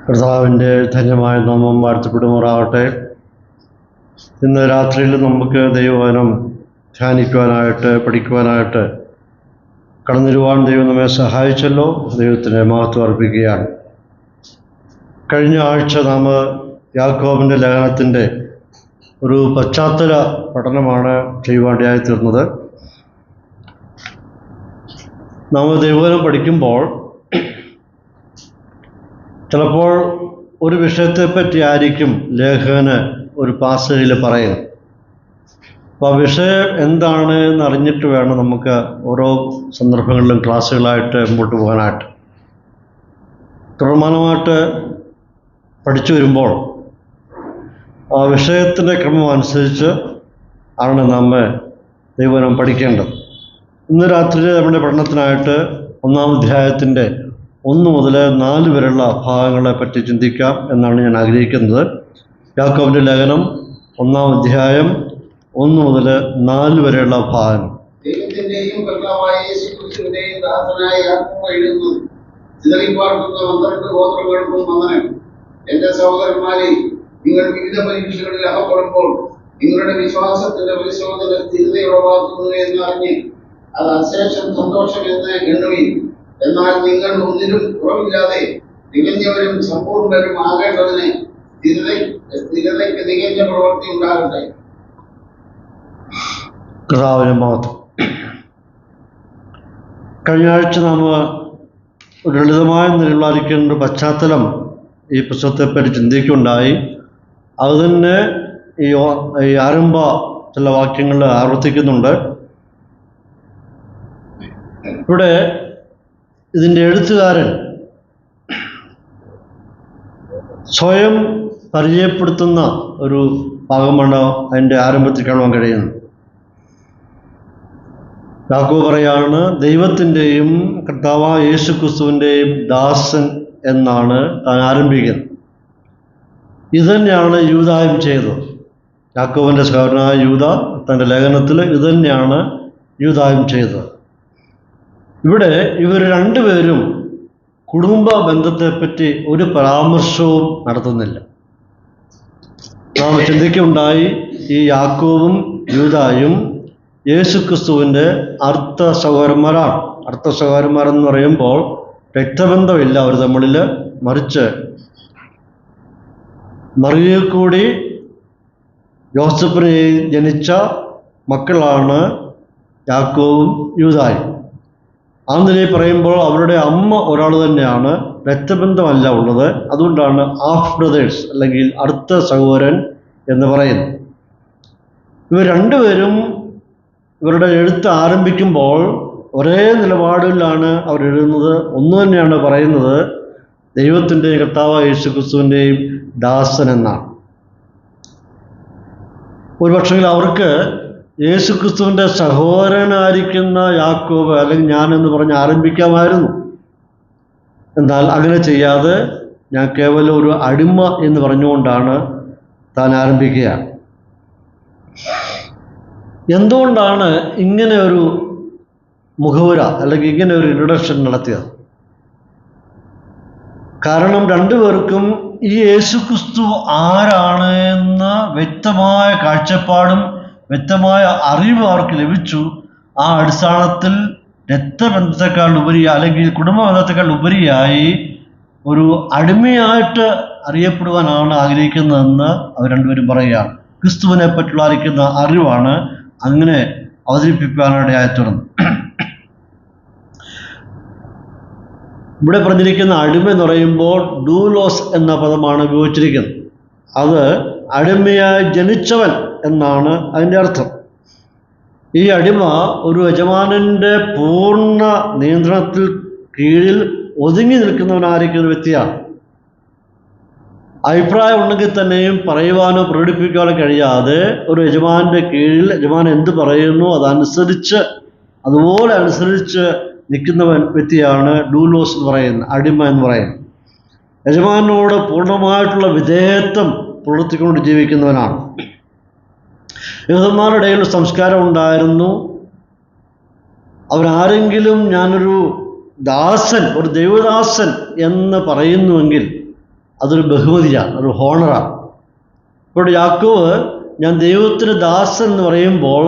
കർത്താവിൻ്റെ ധന്യമായ നാമം വാഴ്ത്തപ്പെടുമാറാകട്ടെ. ഇന്ന് രാത്രിയിൽ നമുക്ക് ദൈവവചനം ധ്യാനിക്കുവാനായിട്ട് പഠിക്കുവാനായിട്ട് കടന്നിരുവാൻ ദൈവം നമ്മെ സഹായിച്ചല്ലോ. ദൈവത്തിന് മഹത്വം അർപ്പിക്കുകയാണ്. കഴിഞ്ഞ ആഴ്ച നാം യാക്കോബിൻ്റെ ലേഖനത്തിൻ്റെ ഒരു പശ്ചാത്തല പഠനമാണ് ചെയ്യുവാനിടയായി തീർന്നത്. നാം ദൈവവചനം പഠിക്കുമ്പോൾ ചിലപ്പോൾ ഒരു വിഷയത്തെപ്പറ്റി ആയിരിക്കും ലേഖകന് ഒരു പാസേജിൽ പറയുന്നത്. അപ്പോൾ ആ വിഷയം എന്താണ് എന്നറിഞ്ഞിട്ട് വേണം നമുക്ക് ഓരോ സന്ദർഭങ്ങളിലും ക്ലാസ്സുകളായിട്ട് മുമ്പോട്ട് പോകാനായിട്ട്. ക്രമമായിട്ട് പഠിച്ചു വരുമ്പോൾ ആ വിഷയത്തിൻ്റെ ക്രമം അനുസരിച്ച് ആണ് നാം ദൈവവചനം പഠിക്കേണ്ടത്. ഇന്ന് രാത്രി നമ്മുടെ പഠനത്തിനായിട്ട് 1-ാം അധ്യായത്തിൻ്റെ 1 മുതൽ 4 വരെയുള്ള ഭാഗങ്ങളെ പറ്റി ചിന്തിക്കാം എന്നാണ് ഞാൻ ആഗ്രഹിക്കുന്നത്. യാക്കോബിൻ്റെ ലേഖനം 1-ാം അധ്യായം 1 മുതൽ 4 വരെയുള്ള ഭാഗങ്ങൾ. ദൈവത്തിന്റെയും കർത്താവായ യേശുക്രിസ്തുവിന്റെയും ദാസനായ യാക്കോബ് എഴുതുന്നു. ചിതറിപ്പാർക്കുന്ന 12 ഗോത്രങ്ങൾക്കും വന്ദനം. എന്റെ സഹോദരന്മാരെ, നിങ്ങൾ വിവിധ പരീക്ഷകളിൽ അകപ്പെടുമ്പോൾ നിങ്ങളുടെ വിശ്വാസത്തിന്റെ പരിശോധന സ്ഥിരതയുളവാക്കുന്നു എന്നറിഞ്ഞ് അത് അശേഷം സന്തോഷം എന്ന് എണ്ണുവിൻ. എന്നാൽ നിങ്ങൾ ഒന്നിലും കുറവില്ലാതെ തികഞ്ഞവരും സമ്പൂർണ്ണരും ആകേണ്ടതിന് സ്ഥിരതയ്ക്ക് തികഞ്ഞ പ്രവൃത്തി ഉണ്ടാകട്ടെ. കർത്താവിന് മഹത്വം. കഴിഞ്ഞ ആഴ്ച നാം ഒരു ലളിതമായ നിലവാരിക്കുന്ന ഒരു പശ്ചാത്തലം ഈ പുസ്തകത്തെപ്പറ്റി ചിന്തിക്കുകയുണ്ടായി. അത് തന്നെ ഈ ആരംഭ ചില വാക്യങ്ങൾ ആവർത്തിക്കുന്നുണ്ട്. ഇവിടെ ഇതിൻ്റെ എഴുത്തുകാരൻ സ്വയം പരിചയപ്പെടുത്തുന്ന ഒരു ഭാഗമാണ് അതിൻ്റെ ആരംഭത്തിൽ കാണുവാൻ കഴിയുന്നത്. യാക്കോബ് പറയാണ്, ദൈവത്തിൻ്റെയും കർത്താവായ യേശുക്രിസ്തുവിൻ്റെയും ദാസൻ എന്നാണ് താൻ ആരംഭിക്കുന്നത്. ഇത് തന്നെയാണ് യൂദായും ചെയ്തത്. യാക്കോബിൻ്റെ സഹോദരനായ യൂദ തൻ്റെ ലേഖനത്തിൽ ഇത് തന്നെയാണ് യൂദായും ചെയ്തത്. ഇവിടെ ഇവർ രണ്ടുപേരും കുടുംബ ബന്ധത്തെപ്പറ്റി ഒരു പരാമർശവും നടത്തുന്നില്ല. നാം ചിന്തിക്കുകയുണ്ടായി, ഈ യാക്കോബും യൂദായും യേശുക്രിസ്തുവിൻ്റെ അർത്ഥ സഹോദരന്മാരാണ്. അർത്ഥ സഹോദരന്മാരെന്ന് പറയുമ്പോൾ രക്തബന്ധമില്ല അവർ തമ്മിൽ, മറിച്ച് മറിയയിൽ കൂടി യോസേപ്പിന് ജനിച്ച മക്കളാണ് യാക്കോബും യൂദായും. ആ നിലയിൽ പറയുമ്പോൾ അവരുടെ അമ്മ ഒരാൾ തന്നെയാണ്, രക്തബന്ധമല്ല ഉള്ളത്. അതുകൊണ്ടാണ് ഹാഫ് ബ്രദേഴ്സ് അല്ലെങ്കിൽ അർത്ഥ സഹോദരൻ എന്ന് പറയുന്നത്. ഇവർ രണ്ടുപേരും ഇവരുടെ എഴുത്ത് ആരംഭിക്കുമ്പോൾ ഒരേ നിലപാടിലാണ് അവർ എഴുതുന്നത്. ഒന്ന് തന്നെയാണ് പറയുന്നത്, ദൈവത്തിൻ്റെയും കർത്താവായ യേശുക്രിസ്തുവിൻ്റെയും ദാസൻ എന്നാണ്. ഒരുപക്ഷെ അവർക്ക് യേശുക്രിസ്തുവിൻ്റെ സഹോദരനായിരിക്കുന്ന യാക്കോബ് അല്ലെങ്കിൽ ഞാനെന്ന് പറഞ്ഞ് ആരംഭിക്കാമായിരുന്നു. എന്നാൽ അങ്ങനെ ചെയ്യാതെ ഞാൻ കേവലം ഒരു അടിമ എന്ന് പറഞ്ഞുകൊണ്ടാണ് താൻ ആരംഭിക്കുക. എന്തുകൊണ്ടാണ് ഇങ്ങനെ ഒരു മുഖവുര അല്ലെങ്കിൽ ഇങ്ങനെ ഒരു ഇൻട്രൊഡക്ഷൻ നടത്തിയത്? കാരണം രണ്ടുപേർക്കും ഈ യേശുക്രിസ്തു ആരാണ് എന്ന വ്യക്തമായ കാഴ്ചപ്പാടും വ്യക്തമായ അറിവ് അവർക്ക് ലഭിച്ചു. ആ അടിസ്ഥാനത്തിൽ രക്തബന്ധത്തെക്കാൾ ഉപരി അല്ലെങ്കിൽ കുടുംബ ബന്ധത്തെക്കാൾ ഉപരിയായി ഒരു അടിമയായിട്ട് അറിയപ്പെടുവാനാണ് ആഗ്രഹിക്കുന്നതെന്ന് അവർ രണ്ടുപേരും പറയുകയാണ്. ക്രിസ്തുവിനെ പറ്റിയുള്ള അറിവാണ് അങ്ങനെ അവതരിപ്പിക്കാനിടയായി തീർന്നത്. ഇവിടെ പറഞ്ഞിരിക്കുന്ന അടിമ എന്ന് പറയുമ്പോൾ ഡൂലോസ് എന്ന പദമാണ് ഉപയോഗിച്ചിരിക്കുന്നത്. അത് അടിമയായി ജനിച്ചവൻ എന്നാണ് അതിൻ്റെ അർത്ഥം. ഈ അടിമ ഒരു യജമാനൻ്റെ പൂർണ്ണ നിയന്ത്രണത്തിൽ കീഴിൽ ഒതുങ്ങി നിൽക്കുന്നവനായിരിക്കുന്ന വ്യക്തിയാണ്. അഭിപ്രായം ഉണ്ടെങ്കിൽ തന്നെയും പറയുവാനോ പ്രകടിപ്പിക്കാനോ കഴിയാതെ ഒരു യജമാൻ്റെ കീഴിൽ യജമാൻ എന്ത് പറയുന്നു അതനുസരിച്ച് അതുപോലെ അനുസരിച്ച് നിൽക്കുന്നവൻ വ്യക്തിയാണ് ഡൂലോസ് എന്ന് പറയുന്നത്, അടിമ എന്ന് പറയുന്നത്. യജമാനോട് പൂർണ്ണമായിട്ടുള്ള വിധേയത്വം പുലർത്തിക്കൊണ്ട് ജീവിക്കുന്നവനാണ്. യഹൂദന്മാരുടെ ഇടയിൽ സംസ്കാരം ഉണ്ടായിരുന്നു. അവരാരെങ്കിലും ഞാനൊരു ദാസൻ, ഒരു ദൈവദാസൻ എന്ന് പറയുന്നുവെങ്കിൽ അതൊരു ബഹുമതിയാണ്, ഒരു ഹോണറാണ്. ഇപ്പോൾ യാക്കോബ് ഞാൻ ദൈവത്തിന് ദാസൻ എന്ന് പറയുമ്പോൾ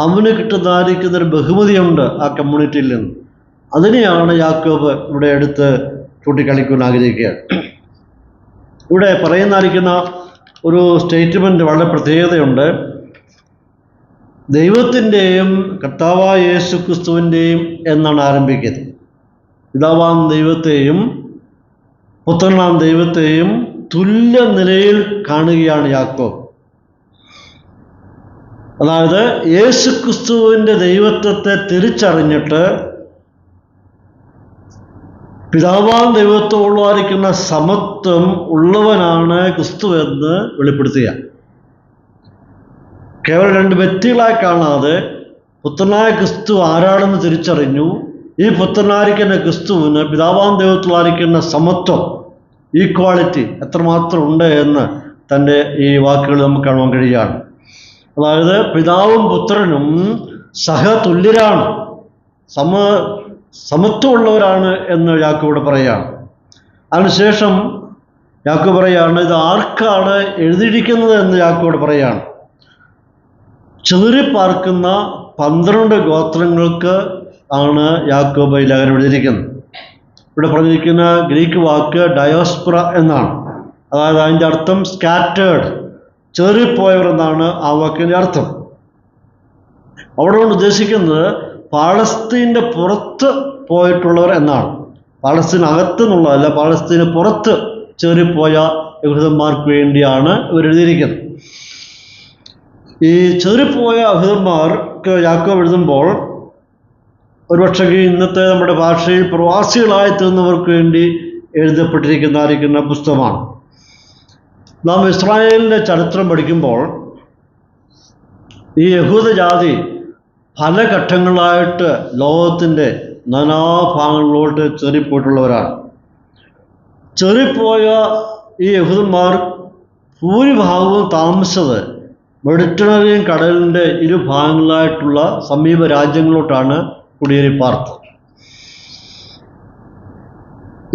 അവന് കിട്ടുന്നതായിരിക്കുന്നൊരു ബഹുമതിയുണ്ട് ആ കമ്മ്യൂണിറ്റിയിൽ നിന്ന്. അതിനെയാണ് യാക്കോബ് ഇവിടെ എടുത്ത് ചൂണ്ടിക്കാണിക്കുവാൻ ആഗ്രഹിക്കുകയാണ്. ഇവിടെ പറയുന്നതായിരിക്കുന്ന ഒരു സ്റ്റേറ്റ്മെൻറ്റ് വളരെ പ്രത്യേകതയുണ്ട്. ദൈവത്തിൻ്റെയും കർത്താവായ യേശു ക്രിസ്തുവിൻ്റെയും എന്നാണ് ആരംഭിക്കുന്നത്. പിതാവാം ദൈവത്തെയും പുത്രനാം ദൈവത്തെയും തുല്യ നിലയിൽ കാണുകയാണ് യാക്കോബ്. അതായത് യേശു ക്രിസ്തുവിൻ്റെ ദൈവത്വത്തെ തിരിച്ചറിഞ്ഞിട്ട് പിതാവാം ദൈവത്തോടുള്ള സമത്വം ഉള്ളവനാണ് ക്രിസ്തു എന്ന് വെളിപ്പെടുത്തുക. കേവലം രണ്ട് വ്യക്തികളായി കാണാതെ പുത്രനായ ക്രിസ്തു ആരാണെന്ന് തിരിച്ചറിഞ്ഞു. ഈ പുത്രനായിരിക്കുന്ന ക്രിസ്തുവിന് പിതാവാം ദൈവത്തോടുള്ള സമത്വം, ഈക്വാളിറ്റി എത്രമാത്രം ഉണ്ട് എന്ന് തൻ്റെ ഈ വാക്കുകൾ നമുക്ക് കാണാൻ കഴിയുകയാണ്. അതായത് പിതാവും പുത്രനും സഹതുല്യരാണ്, സമത്വമുള്ളവരാണ് എന്ന് യാക്കോബ് പറയുകയാണ്. അതിനുശേഷം യാക്കോബ് പറയുകയാണ്, ഇത് ആർക്കാണ് എഴുതിയിരിക്കുന്നത് എന്ന് യാക്കോബ് പറയുകയാണ്. ചിതറിപ്പാർക്കുന്ന 12 ഗോത്രങ്ങൾക്ക് ആണ് യാക്കോബ് ഈ ലേഖനം എഴുതിയിരിക്കുന്നത്. ഇവിടെ പറഞ്ഞിരിക്കുന്ന ഗ്രീക്ക് വാക്ക് ഡയോസ്പൊറ എന്നാണ്. അതായത് അതിൻ്റെ അർത്ഥം സ്കാറ്റേഡ്, ചിതറിപ്പോയവർ എന്നാണ് ആ വാക്കിൻ്റെ അർത്ഥം. അവിടെ കൊണ്ട് ഉദ്ദേശിക്കുന്നത് പാലസ്തീൻ്റെ പുറത്ത് പോയിട്ടുള്ളവർ എന്നാണ്. പാലസ്തീനകത്ത് എന്നുള്ളതല്ല, പാലസ്തീന് പുറത്ത് ചിതറിപ്പോയ യഹൂദന്മാർക്ക് വേണ്ടിയാണ് ഇവർ എഴുതിയിരിക്കുന്നത്. ഈ ചിതറിപ്പോയ യഹൂദന്മാർക്ക് യാക്കോബ് എഴുതുമ്പോൾ ഒരുപക്ഷെ ഇന്നത്തെ നമ്മുടെ ഭാഷയിൽ പ്രവാസികളായി തീർന്നവർക്ക് വേണ്ടി എഴുതപ്പെട്ടിരിക്കുന്ന പുസ്തകമാണ്. നാം ഇസ്രായേലിൻ്റെ ചരിത്രം പഠിക്കുമ്പോൾ ഈ യഹൂദജാതി പല ഘട്ടങ്ങളായിട്ട് ലോകത്തിൻ്റെ നാനാഭാഗങ്ങളിലോട്ട് ചെറിപ്പോയിട്ടുള്ളവരാണ്. ചെറിപ്പോയ ഈ യഹൂദന്മാർ ഭൂരിഭാഗവും താമസിച്ചത് മെഡിറ്ററേനിയൻ കടലിൻ്റെ ഇരുഭാഗങ്ങളായിട്ടുള്ള സമീപ രാജ്യങ്ങളിലോട്ടാണ് കുടിയേറി പാർത്തത്.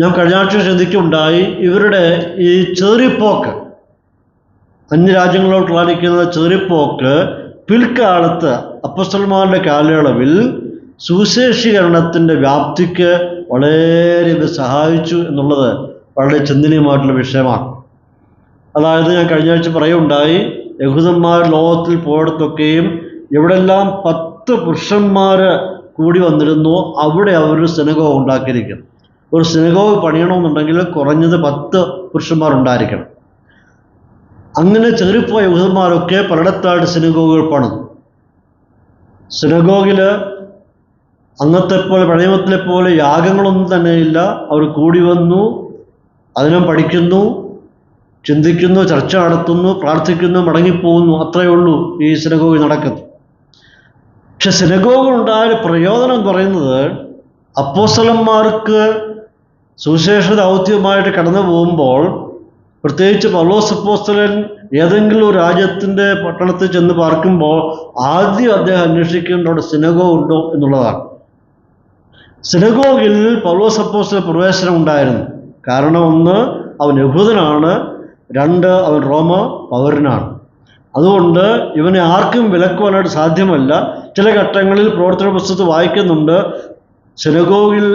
ഞാൻ കഴിഞ്ഞ ആഴ്ച ശ്രദ്ധിക്കുകയുണ്ടായി, ഇവരുടെ ഈ ചെറിപ്പോക്ക്, അന്യരാജ്യങ്ങളിലോട്ടുള്ള ചെറിപ്പോക്ക് പിൽക്കാലത്ത് അപ്പോസ്തലന്മാരുടെ കാലയളവിൽ സുവിശേഷീകരണത്തിൻ്റെ വ്യാപ്തിക്ക് വളരെ സഹായിച്ചു എന്നുള്ളത് വളരെ ചിന്തനീയമായിട്ടുള്ള വിഷയമാണ്. അതായത് ഞാൻ കഴിഞ്ഞ ആഴ്ച പറയുകയുണ്ടായി, യഹൂദന്മാർ ലോകത്തിൽ പോയിടത്തൊക്കെയും എവിടെല്ലാം 10 പുരുഷന്മാർ കൂടി വന്നിരുന്നു അവിടെ അവരൊരു സിനഗോഗ് ഉണ്ടാക്കിയിരിക്കുന്നു. ഒരു സിനഗോഗ് പണിയണമെന്നുണ്ടെങ്കിൽ കുറഞ്ഞത് 10 പുരുഷന്മാരുണ്ടായിരിക്കണം. അങ്ങനെ ചെറിപ്പോയ യഹൂദന്മാരൊക്കെ പലയിടത്തായിട്ട് സിനഗോഗുകൾ പണിതു. സിനഗോഗിൽ അന്നത്തെ പോലെ പഴയമത്തിലെ പോലെ യാഗങ്ങളൊന്നും തന്നെയില്ല. അവർ കൂടി വന്നു, അതിനെ പഠിക്കുന്നു, ചിന്തിക്കുന്നു, ചർച്ച നടത്തുന്നു, പ്രാർത്ഥിക്കുന്നു, മടങ്ങിപ്പോകുന്നു. അത്രയേ ഉള്ളൂ ഈ സിനഗോഗിൽ നടക്കുന്നത്. പക്ഷെ സിനഗോഗുണ്ടായ പ്രയോജനം പറയുന്നത് അപ്പോസ്തലന്മാർക്ക് സുവിശേഷ ദൗത്യമായിട്ട് കടന്നു പോകുമ്പോൾ, പ്രത്യേകിച്ച് പൗലോസ് അപ്പോസ്തലൻ ഏതെങ്കിലും ഒരു രാജ്യത്തിൻ്റെ പട്ടണത്തിൽ ചെന്ന് പാർക്കുമ്പോൾ ആദ്യം അദ്ദേഹം അന്വേഷിക്കേണ്ട അവിടെ സിനഗോഗ് ഉണ്ടോ എന്നുള്ളതാണ്. സിനഗോഗിൽ പൗലോസ് അപ്പോസ്തലന് പ്രവേശനം ഉണ്ടായിരുന്നു. കാരണം 1, അവൻ യഹൂദനാണ്, 2, അവൻ റോമ പൗരനാണ്. അതുകൊണ്ട് ഇവനെ ആർക്കും വിലക്കുവാനായിട്ട് സാധ്യമല്ല. ചില ഘട്ടങ്ങളിൽ പ്രവർത്തന പുസ്തകത്തിൽ വായിക്കുന്നുണ്ട്, സിനഗോഗിൽ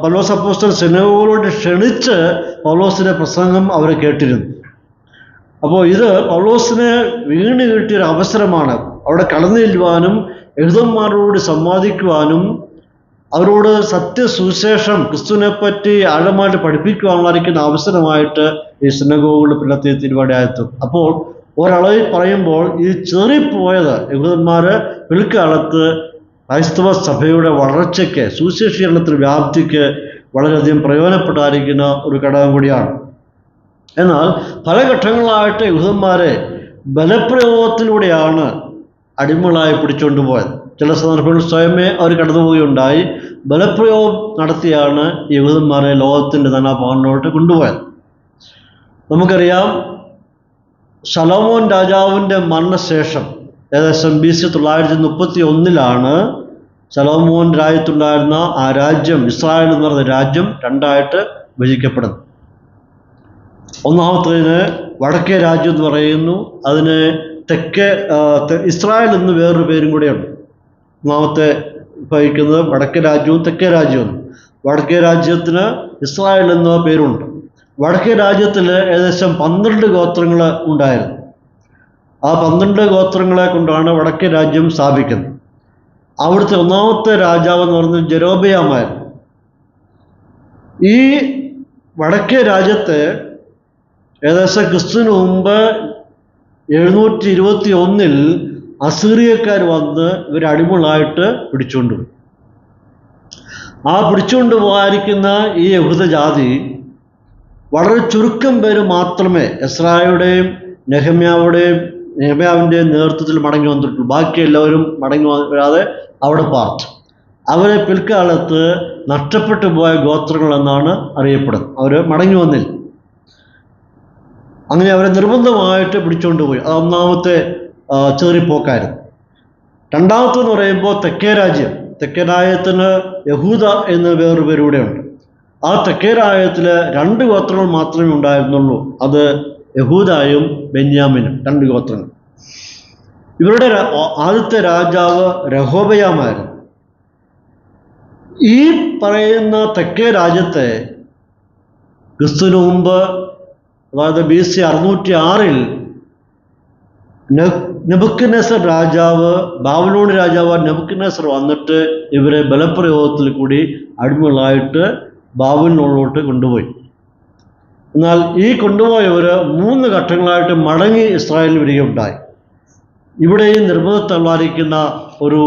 പൗലോസ് അപ്പോസ്തലൻ സിനഗോഗിലോട്ട് ക്ഷണിച്ച് പൗലോസിൻ്റെ പ്രസംഗം അവരെ കേട്ടിരുന്നു. അപ്പോൾ ഇത് പൗലോസിന് വീണ് കിട്ടിയൊരു അവസരമാണ്. അവിടെ കടന്നു ചെല്ലുവാനും യഹൂദന്മാരോട് സംവാദിക്കുവാനും അവരോട് സത്യസുവിശേഷം ക്രിസ്തുവിനെപ്പറ്റി ആഴമായിട്ട് പഠിപ്പിക്കുവാനുള്ള അവസരമായിട്ട് ഈ സിനഗോഗുകളുടെ പിന്നത്തെ തിരുവടിയായെത്തും. അപ്പോൾ ഒരളവിൽ പറയുമ്പോൾ ഈ ചെറിപ്പോയത് യഹൂദന്മാർ പിൽക്കാലത്ത് ക്രൈസ്തവ സഭയുടെ വളർച്ചയ്ക്ക്, സുവിശേഷീകരണത്തിന് വ്യാപ്തിക്ക് വളരെയധികം പ്രയോജനപ്പെട്ടായിരിക്കുന്ന ഒരു ഘടകം കൂടിയാണ്. എന്നാൽ പല ഘട്ടങ്ങളായിട്ട് യഹൂദന്മാരെ ബലപ്രയോഗത്തിലൂടെയാണ് അടിമകളായി പിടിച്ചുകൊണ്ട് പോയത്. ചില സന്ദർഭങ്ങളിൽ സ്വയമേ അവർ കടന്നുപോവുകയുണ്ടായി. ബലപ്രയോഗം നടത്തിയാണ് യഹൂദന്മാരെ ലോകത്തിൻ്റെ നാനാഭാഗങ്ങളിലോട്ട് കൊണ്ടുപോയത്. നമുക്കറിയാം, ശലോമോൻ രാജാവിൻ്റെ മരണശേഷം ഏകദേശം BC 931 ശലോമോൻ രാജ്യത്തുണ്ടായിരുന്ന ആ രാജ്യം, ഇസ്രായേൽ എന്ന് പറയുന്ന രാജ്യം 2ആയിട്ട് വിഭജിക്കപ്പെടുന്നു. ഒന്നാമത്തേതിന് വടക്കേ രാജ്യം എന്ന് പറയുന്നു. അതിന് തെക്കേ ഇസ്രായേൽ എന്ന് വേറൊരു പേരും കൂടെയുണ്ട്. ഒന്നാമത്തെ ഉപയോഗിക്കുന്നത് വടക്കേ രാജ്യവും തെക്കേ രാജ്യവും. വടക്കേ രാജ്യത്തിന് ഇസ്രായേൽ എന്ന പേരുണ്ട്. വടക്കേ രാജ്യത്തിൽ ഏകദേശം 12 ഗോത്രങ്ങൾ ഉണ്ടായിരുന്നു. ആ 12 ഗോത്രങ്ങളെ കൊണ്ടാണ് വടക്കേ രാജ്യം സ്ഥാപിക്കുന്നത്. അവിടുത്തെ ഒന്നാമത്തെ രാജാവ് എന്ന് പറയുന്നത് ജെരോബെയാമായിരുന്നു. ഈ വടക്കേ രാജ്യത്തെ ഏകദേശം ക്രിസ്തുവിന് മുമ്പ് 721 അസീറിയക്കാർ വന്ന് ഇവർ അടിമകളായിട്ട് പിടിച്ചുകൊണ്ടുപോയി. ആ പിടിച്ചുകൊണ്ട് പോകാതിരിക്കുന്ന ഈ യഹൂദ ജാതി വളരെ ചുരുക്കം പേര് മാത്രമേ എസ്രായുടെയും നെഹമ്യാവിൻ്റെയും നേതൃത്വത്തിൽ മടങ്ങി വന്നിട്ടുള്ളൂ. ബാക്കി എല്ലാവരും മടങ്ങി വരാതെ അവിടെ പാർത്തു. അവരെ പിൽക്കാലത്ത് നഷ്ടപ്പെട്ടു പോയ ഗോത്രങ്ങൾ എന്നാണ് അറിയപ്പെടുന്നത്. അവർ മടങ്ങി വന്നില്ല. അങ്ങനെ അവരെ നിർബന്ധമായിട്ട് പിടിച്ചുകൊണ്ടുപോയി. അത് ഒന്നാമത്തെ ചേറിപ്പോക്കായിരുന്നു. രണ്ടാമത്തെന്ന് പറയുമ്പോൾ തെക്കേ രാജ്യം. തെക്കേ രാജ്യത്തിന് യഹൂദ എന്ന വേറൊരു പേരൂടെയുണ്ട്. ആ തെക്കേ രാജ്യത്തിൽ 2 ഗോത്രങ്ങൾ മാത്രമേ ഉണ്ടായിരുന്നുള്ളൂ. അത് യഹൂദായും ബെന്യാമിനും, 2 ഗോത്രങ്ങൾ. ഇവരുടെ ആദ്യത്തെ രാജാവ് രഹോബയാമായിരുന്നു. ഈ പറയുന്ന തെക്കേ രാജ്യത്തെ ക്രിസ്തുവിന് മുമ്പ്, അതായത് BC 606 നെബൂഖദ്നേസർ രാജാവ്, ബാബിലോൺ രാജാവ് നെബൂഖദ്നേസർ വന്നിട്ട് ഇവരെ ബലപ്രയോഗത്തിൽ കൂടി അടിമകളായിട്ട് ബാബിലോണിലോട്ട് കൊണ്ടുപോയി. എന്നാൽ ഈ കൊണ്ടുപോയവർ 3 ഘട്ടങ്ങളായിട്ട് മടങ്ങി ഇസ്രായേലിൽ വരികയുണ്ടായി. ഇവിടെയും നിർബന്ധത്തള്ളായിരിക്കുന്ന ഒരു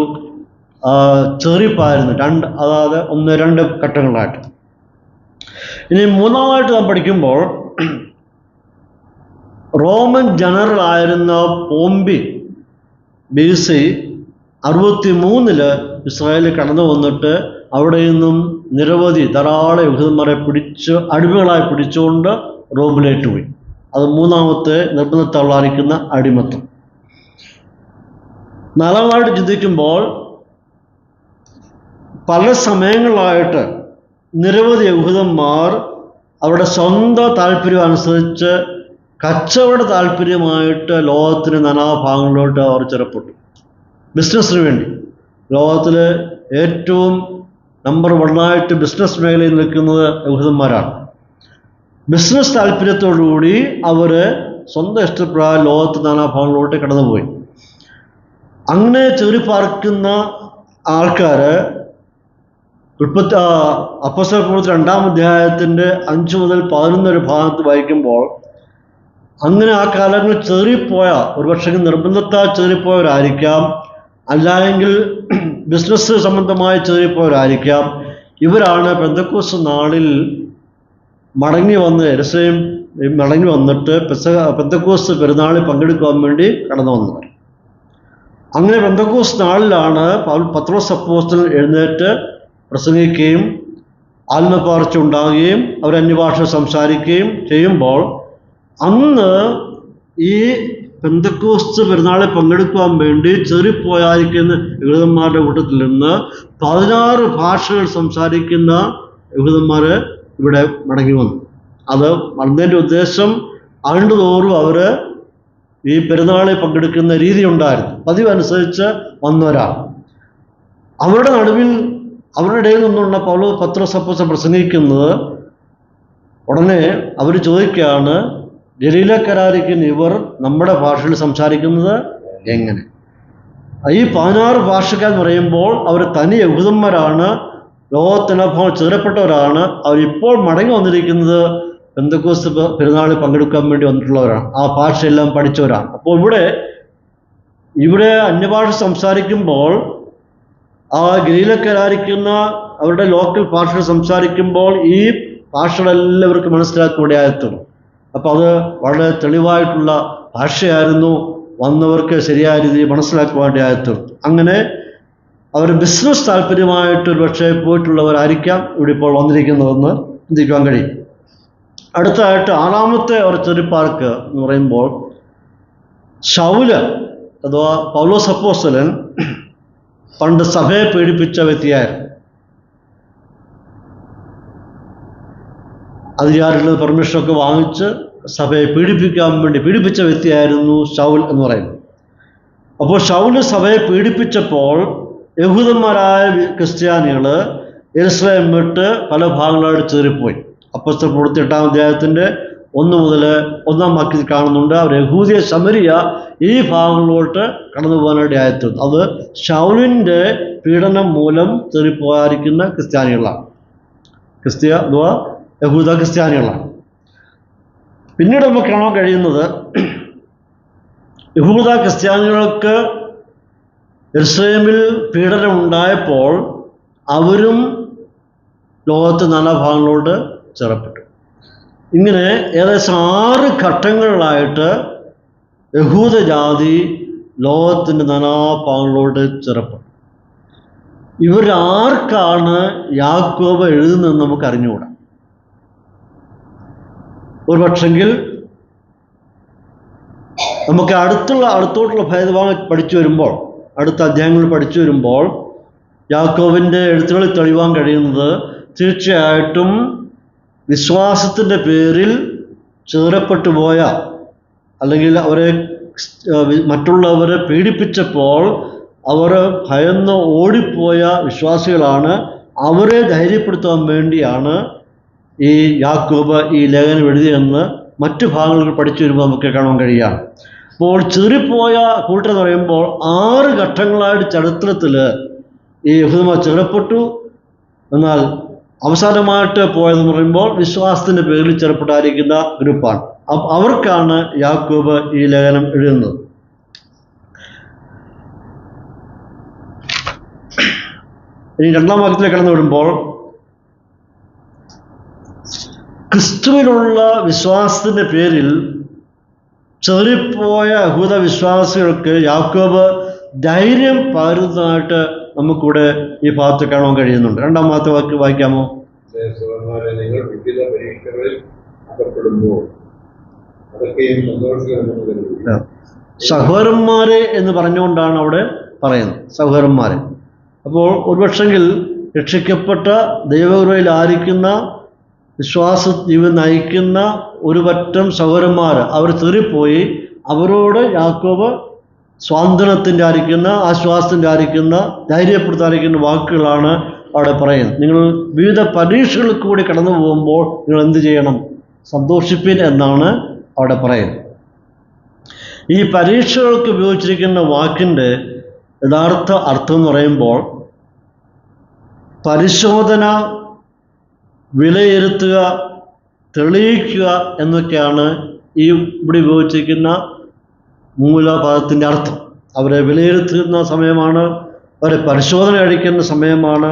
ചെറിപ്പായിരുന്നു. അതായത് 1-2 ഘട്ടങ്ങളായിട്ട്. ഇനി മൂന്നാമായിട്ട് നാം പഠിക്കുമ്പോൾ റോമൻ ജനറൽ ആയിരുന്ന പോംബി BC 63 ഇസ്രായേലിൽ കടന്നു വന്നിട്ട് അവിടെ നിന്നും ധാരാളം യഹൂദന്മാരെ അടിമകളായി പിടിച്ചുകൊണ്ട് റോമിലേക്ക് പോയി. അത് മൂന്നാമത്തെ നിർബന്ധത്തള്ളായിരിക്കുന്ന അടിമത്തം. നാലാമായിട്ട് ചിന്തിക്കുമ്പോൾ പല സമയങ്ങളായിട്ട് നിരവധി യഹൂദന്മാർ അവരുടെ സ്വന്തം താല്പര്യം അനുസരിച്ച് കച്ചവട താല്പര്യമായിട്ട് ലോകത്തിന് നാനാഭാഗങ്ങളിലോട്ട് അവർ ചെറുപ്പെട്ടു. ബിസിനസ്സിന് വേണ്ടി ലോകത്തിൽ ഏറ്റവും നമ്പർ 1 ബിസിനസ് മേഖലയിൽ നിൽക്കുന്നത് യഹൂദന്മാരാണ്. ബിസിനസ് താല്പര്യത്തോടുകൂടി അവർ സ്വന്തം ഇഷ്ടപ്രകാരം ലോകത്ത് നാനാഭാഗങ്ങളിലോട്ട് കടന്നുപോയി. അങ്ങനെ ചേറിപ്പാർക്കുന്ന ആൾക്കാർ അപ്പോസ്തലപ്രവൃത്തി 2-ാം അധ്യായത്തിൻ്റെ 5 മുതൽ 11 ഭാഗത്ത് വായിക്കുമ്പോൾ അങ്ങനെ ആ കാലങ്ങളിൽ ചേറിപ്പോയ, ഒരുപക്ഷെ നിർബന്ധത്താൽ ചേറിപ്പോയവരായിരിക്കാം, അല്ലായെങ്കിൽ ബിസിനസ് സംബന്ധമായി ചേറിപ്പോയവരായിരിക്കാം. ഇവരാണ് പെന്തക്കോസ്ത് നാളിൽ മടങ്ങി വന്നിട്ട് പെന്തക്കോസ്ത് പെരുന്നാളിൽ പങ്കെടുക്കുവാൻ വേണ്ടി കടന്നു വന്നവർ. അങ്ങനെ പെന്തക്കോസ്ത് നാളിലാണ് പത്രോസ് അപ്പോസ്തലൻ എഴുന്നേറ്റ് പ്രസംഗിക്കുകയും ആത്മപകർച്ച ഉണ്ടാകുകയും അവർ അന്യഭാഷ സംസാരിക്കുകയും ചെയ്യുമ്പോൾ അന്ന് ഈ പെന്തക്കോസ്ത് പെരുന്നാളിൽ പങ്കെടുക്കുവാൻ വേണ്ടി ചേറിപ്പോയായിരിക്കുന്ന യഹൂദന്മാരുടെ കൂട്ടത്തിൽ നിന്ന് 16 ഭാഷകൾ സംസാരിക്കുന്ന യഹൂദന്മാർ ഇവിടെ മടങ്ങി വന്നു. അത് വന്നതിൻ്റെ ഉദ്ദേശം ആണ്ടുതോറും അവർ ഈ പെരുന്നാളിൽ പങ്കെടുക്കുന്ന രീതി ഉണ്ടായിരുന്നു. പതിവനുസരിച്ച് വന്നവരാണ്. അവരുടെ നടുവിൽ, അവരുടെ ഇടയിൽ നിന്നുള്ള പത്രോസ് അപ്പോസ്തലൻ പ്രസംഗിക്കുന്നത്, ഉടനെ അവർ ചോദിക്കുകയാണ്, ഗലീലക്കാരായിരിക്കുന്ന ഇവർ നമ്മുടെ ഭാഷയിൽ സംസാരിക്കുന്നത് എങ്ങനെ? ഈ 16 ഭാഷക്കാരെന്ന് പറയുമ്പോൾ അവർ തനി യഹൂദന്മാരാണ്, ലോകത്തിനൊപ്പം ചേരപ്പെട്ടവരാണ്. അവരിപ്പോൾ മടങ്ങി വന്നിരിക്കുന്നത് പെന്തക്കോസ്ത് പെരുന്നാളിൽ പങ്കെടുക്കാൻ വേണ്ടി വന്നിട്ടുള്ളവരാണ്. ആ ഭാഷയെല്ലാം പഠിച്ചവരാണ്. അപ്പോൾ ഇവിടെ അന്യഭാഷ സംസാരിക്കുമ്പോൾ ആ ഗലീലക്കാരായിരിക്കുന്ന അവരുടെ ലോക്കൽ ഭാഷ സംസാരിക്കുമ്പോൾ ഈ ഭാഷകളെല്ലാം ഇവർക്ക് മനസ്സിലാക്കുകയായിരുന്നു. അപ്പോൾ അത് വളരെ തെളിവായിട്ടുള്ള ഭാഷയായിരുന്നു, വന്നവർക്ക് ശരിയായ രീതിയിൽ മനസ്സിലാക്കുവാനായിരുന്നു. അങ്ങനെ അവർ ബിസിനസ് താല്പര്യമായിട്ട് ഒരു പക്ഷേ പോയിട്ടുള്ളവരായിരിക്കാം ഇവിടെ ഇപ്പോൾ വന്നിരിക്കുന്നതെന്ന് ചിന്തിക്കുവാൻ കഴിയും. അടുത്തതായിട്ട് 6ാമത്തെ ഒരു ചെറിപ്പാർക്ക് എന്ന് പറയുമ്പോൾ ശൗല് അഥവാ പൗലോസ് അപ്പോസ്തലൻ പണ്ട് സഭയെ പീഡിപ്പിച്ച വ്യക്തിയായിരുന്നു. അധികാരികളുടെ പെർമിഷനൊക്കെ വാങ്ങിച്ച് സഭയെ പീഡിപ്പിച്ച വ്യക്തിയായിരുന്നു ശൗൽ എന്ന് പറയുന്നത്. അപ്പോൾ ശൗൽ സഭയെ പീഡിപ്പിച്ചപ്പോൾ യഹൂദന്മാരായ ക്രിസ്ത്യാനികൾ യെരുശലേം വിട്ട് പല ഭാഗങ്ങളായിട്ട് ചിതറിപ്പോയി. അപ്പോസ്തലർ പ്രവൃത്തി 8-ാം അധ്യായത്തിൻ്റെ 1 മുതൽ 1-ാം വാക്യത്തിൽ കാണുന്നുണ്ട്. അവർ യഹൂദിയ ശമരിയ ഈ ഭാഗങ്ങളിലോട്ട് കടന്നു പോകാനായിട്ട് ആയിത്തീർന്നു. അത് ശൗലിൻ്റെ പീഡനം മൂലം ചിതറിപ്പോയിരിക്കുന്ന ക്രിസ്ത്യാനികളാണ്, അഥവാ യഹൂദ ക്രിസ്ത്യാനികളാണ്. പിന്നീട് നമുക്ക് കാണാൻ കഴിയുന്നത് യഹൂദ ക്രിസ്ത്യാനികൾക്ക് യെരുശലേമിൽ പീഡനം ഉണ്ടായപ്പോൾ അവരും ലോകത്തെ നാനാഭാഗങ്ങളോട് ചേർപ്പെട്ടു. ഇങ്ങനെ ഏകദേശം 6 ഘട്ടങ്ങളിലായിട്ട് യഹൂദജാതി ലോകത്തിൻ്റെ നാനാഭാഗങ്ങളോട് ചേർപ്പെട്ടു. ഇവരാർക്കാണ് യാക്കോബ് എഴുതുന്നതെന്ന് നമുക്ക് അറിഞ്ഞുകൂടാ. ഒരു പക്ഷെങ്കിൽ നമുക്ക് അടുത്തോട്ടുള്ള ഭേദഭാഗം പഠിച്ചു വരുമ്പോൾ, അടുത്ത അധ്യായങ്ങൾ പഠിച്ചു വരുമ്പോൾ യാക്കോബിൻ്റെ എഴുത്തുകളിൽ തെളിവാൻ കഴിയുന്നത് തീർച്ചയായിട്ടും വിശ്വാസത്തിൻ്റെ പേരിൽ ചിതറപ്പെട്ടു പോയ, അല്ലെങ്കിൽ അവരെ മറ്റുള്ളവരെ പീഡിപ്പിച്ചപ്പോൾ അവർ ഭയന്ന് ഓടിപ്പോയ വിശ്വാസികളാണ്. അവരെ ധൈര്യപ്പെടുത്താൻ വേണ്ടിയാണ് ഈ യാക്കോബ് ഈ ലേഖനം എഴുതിയെന്ന് മറ്റു ഭാഗങ്ങളിൽ പഠിച്ചു വരുമ്പോൾ നമുക്ക് കാണാൻ കഴിയുകയാണ്. അപ്പോൾ ചിതറിപ്പോയ കൂട്ടരെന്ന് പറയുമ്പോൾ 6 ഘട്ടങ്ങളായിട്ട് ചരിത്രത്തിൽ ഈ യഹൂദന്മാർ ചിതറപ്പെട്ടു. എന്നാൽ അവസാനമായിട്ട് പോയതെന്ന് പറയുമ്പോൾ വിശ്വാസത്തിൻ്റെ പേരിൽ ചിതറപ്പെട്ടായിരിക്കുന്ന ഗ്രൂപ്പാണ്. അവർക്കാണ് യാക്കോബ് ഈ ലേഖനം എഴുതുന്നത്. ഇനി 2-ാം വാക്യത്തിലേക്ക് കടന്നു വരുമ്പോൾ ക്രിസ്തുവിനുള്ള വിശ്വാസത്തിൻ്റെ പേരിൽ ചെറിപ്പോയ യഹൂദ വിശ്വാസികൾക്ക് യാക്കോബ് ധൈര്യം പകരുന്നതായിട്ട് നമുക്കിവിടെ ഈ ഭാഗത്ത് കാണാൻ കഴിയുന്നുണ്ട്. 2-ാം വാക്യം വായിക്കാമോ? നിങ്ങൾ വിവിധ പരീക്ഷകളിൽ അകപ്പെടുമ്പോൾ അതൊക്കെയും സന്തോഷിക്കണമെന്ന് സഹോദരന്മാരെ എന്ന് പറഞ്ഞുകൊണ്ടാണ് അവിടെ പറയുന്നത്, സഹോദരന്മാരെ. അപ്പോൾ ഒരുപക്ഷെങ്കിൽ രക്ഷിക്കപ്പെട്ട ദൈവകൃപയിലായിരിക്കുന്ന വിശ്വാസ ജീവിതം നയിക്കുന്ന ഒരു പറ്റം സഹോദരന്മാർ അവർ ചിതറിപ്പോയി. അവരോട് യാക്കോബ് സ്വാന്തനത്തിൻ്റെ ആശ്വാസത്തിൻ്റെ ധൈര്യപ്പെടുത്താതിരിക്കുന്ന വാക്കുകളാണ് അവിടെ പറയുന്നത്. നിങ്ങൾ വിവിധ പരീക്ഷകളിൽ കൂടി കടന്നു പോകുമ്പോൾ നിങ്ങൾ എന്ത് ചെയ്യണം? സന്തോഷിപ്പിൻ എന്നാണ് അവിടെ പറയുന്നത്. ഈ പരീക്ഷകൾക്ക് ഉപയോഗിച്ചിരിക്കുന്ന വാക്കിൻ്റെ യഥാർത്ഥ അർത്ഥം എന്ന് പറയുമ്പോൾ പരിശോധന, വിലയിരുത്തുക, തെളിയിക്കുക എന്നൊക്കെയാണ് ഈ ഇവിടെ ഉപയോഗിച്ചിരിക്കുന്ന മൂലപദത്തിൻ്റെ അർത്ഥം. അവരെ വിലയിരുത്തുന്ന സമയമാണ്, അവരെ പരിശോധന കഴിക്കുന്ന സമയമാണ്,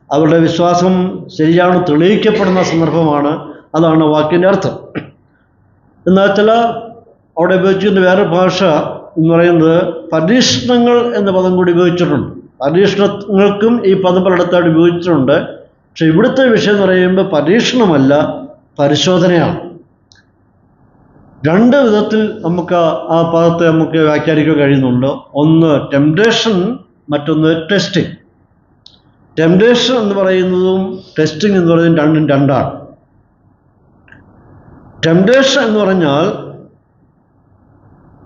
അവരുടെ വിശ്വാസം ശരിയാണ് തെളിയിക്കപ്പെടുന്ന സന്ദർഭമാണ്. അതാണ് വാക്കിൻ്റെ അർത്ഥം. എന്നാൽ ചില അവിടെ ഉപയോഗിച്ചിരുന്ന വേറെ ഭാഷ എന്ന് പറയുന്നത് പരീക്ഷണങ്ങൾ എന്ന പദം കൂടി ഉപയോഗിച്ചിട്ടുണ്ട്. പരീക്ഷണങ്ങൾക്കും ഈ പദം പലയിടത്തായിട്ട് ഉപയോഗിച്ചിട്ടുണ്ട്. പക്ഷെ ഇവിടുത്തെ വിഷയം എന്ന് പറയുമ്പോൾ പരീക്ഷണമല്ല, പരിശോധനയാണ്. 2 വിധത്തിൽ നമുക്ക് ആ പദത്തെ നമുക്ക് വ്യാഖ്യാനിക്കാൻ കഴിയുന്നുണ്ട്. ഒന്ന് ടെംപ്ടേഷൻ, മറ്റൊന്ന് ടെസ്റ്റിംഗ്. ടെംപ്ടേഷൻ എന്ന് പറയുന്നതും ടെസ്റ്റിംഗ് എന്ന് പറയുന്നതും രണ്ടും രണ്ടാണ്. ടെംപ്ടേഷൻ എന്ന് പറഞ്ഞാൽ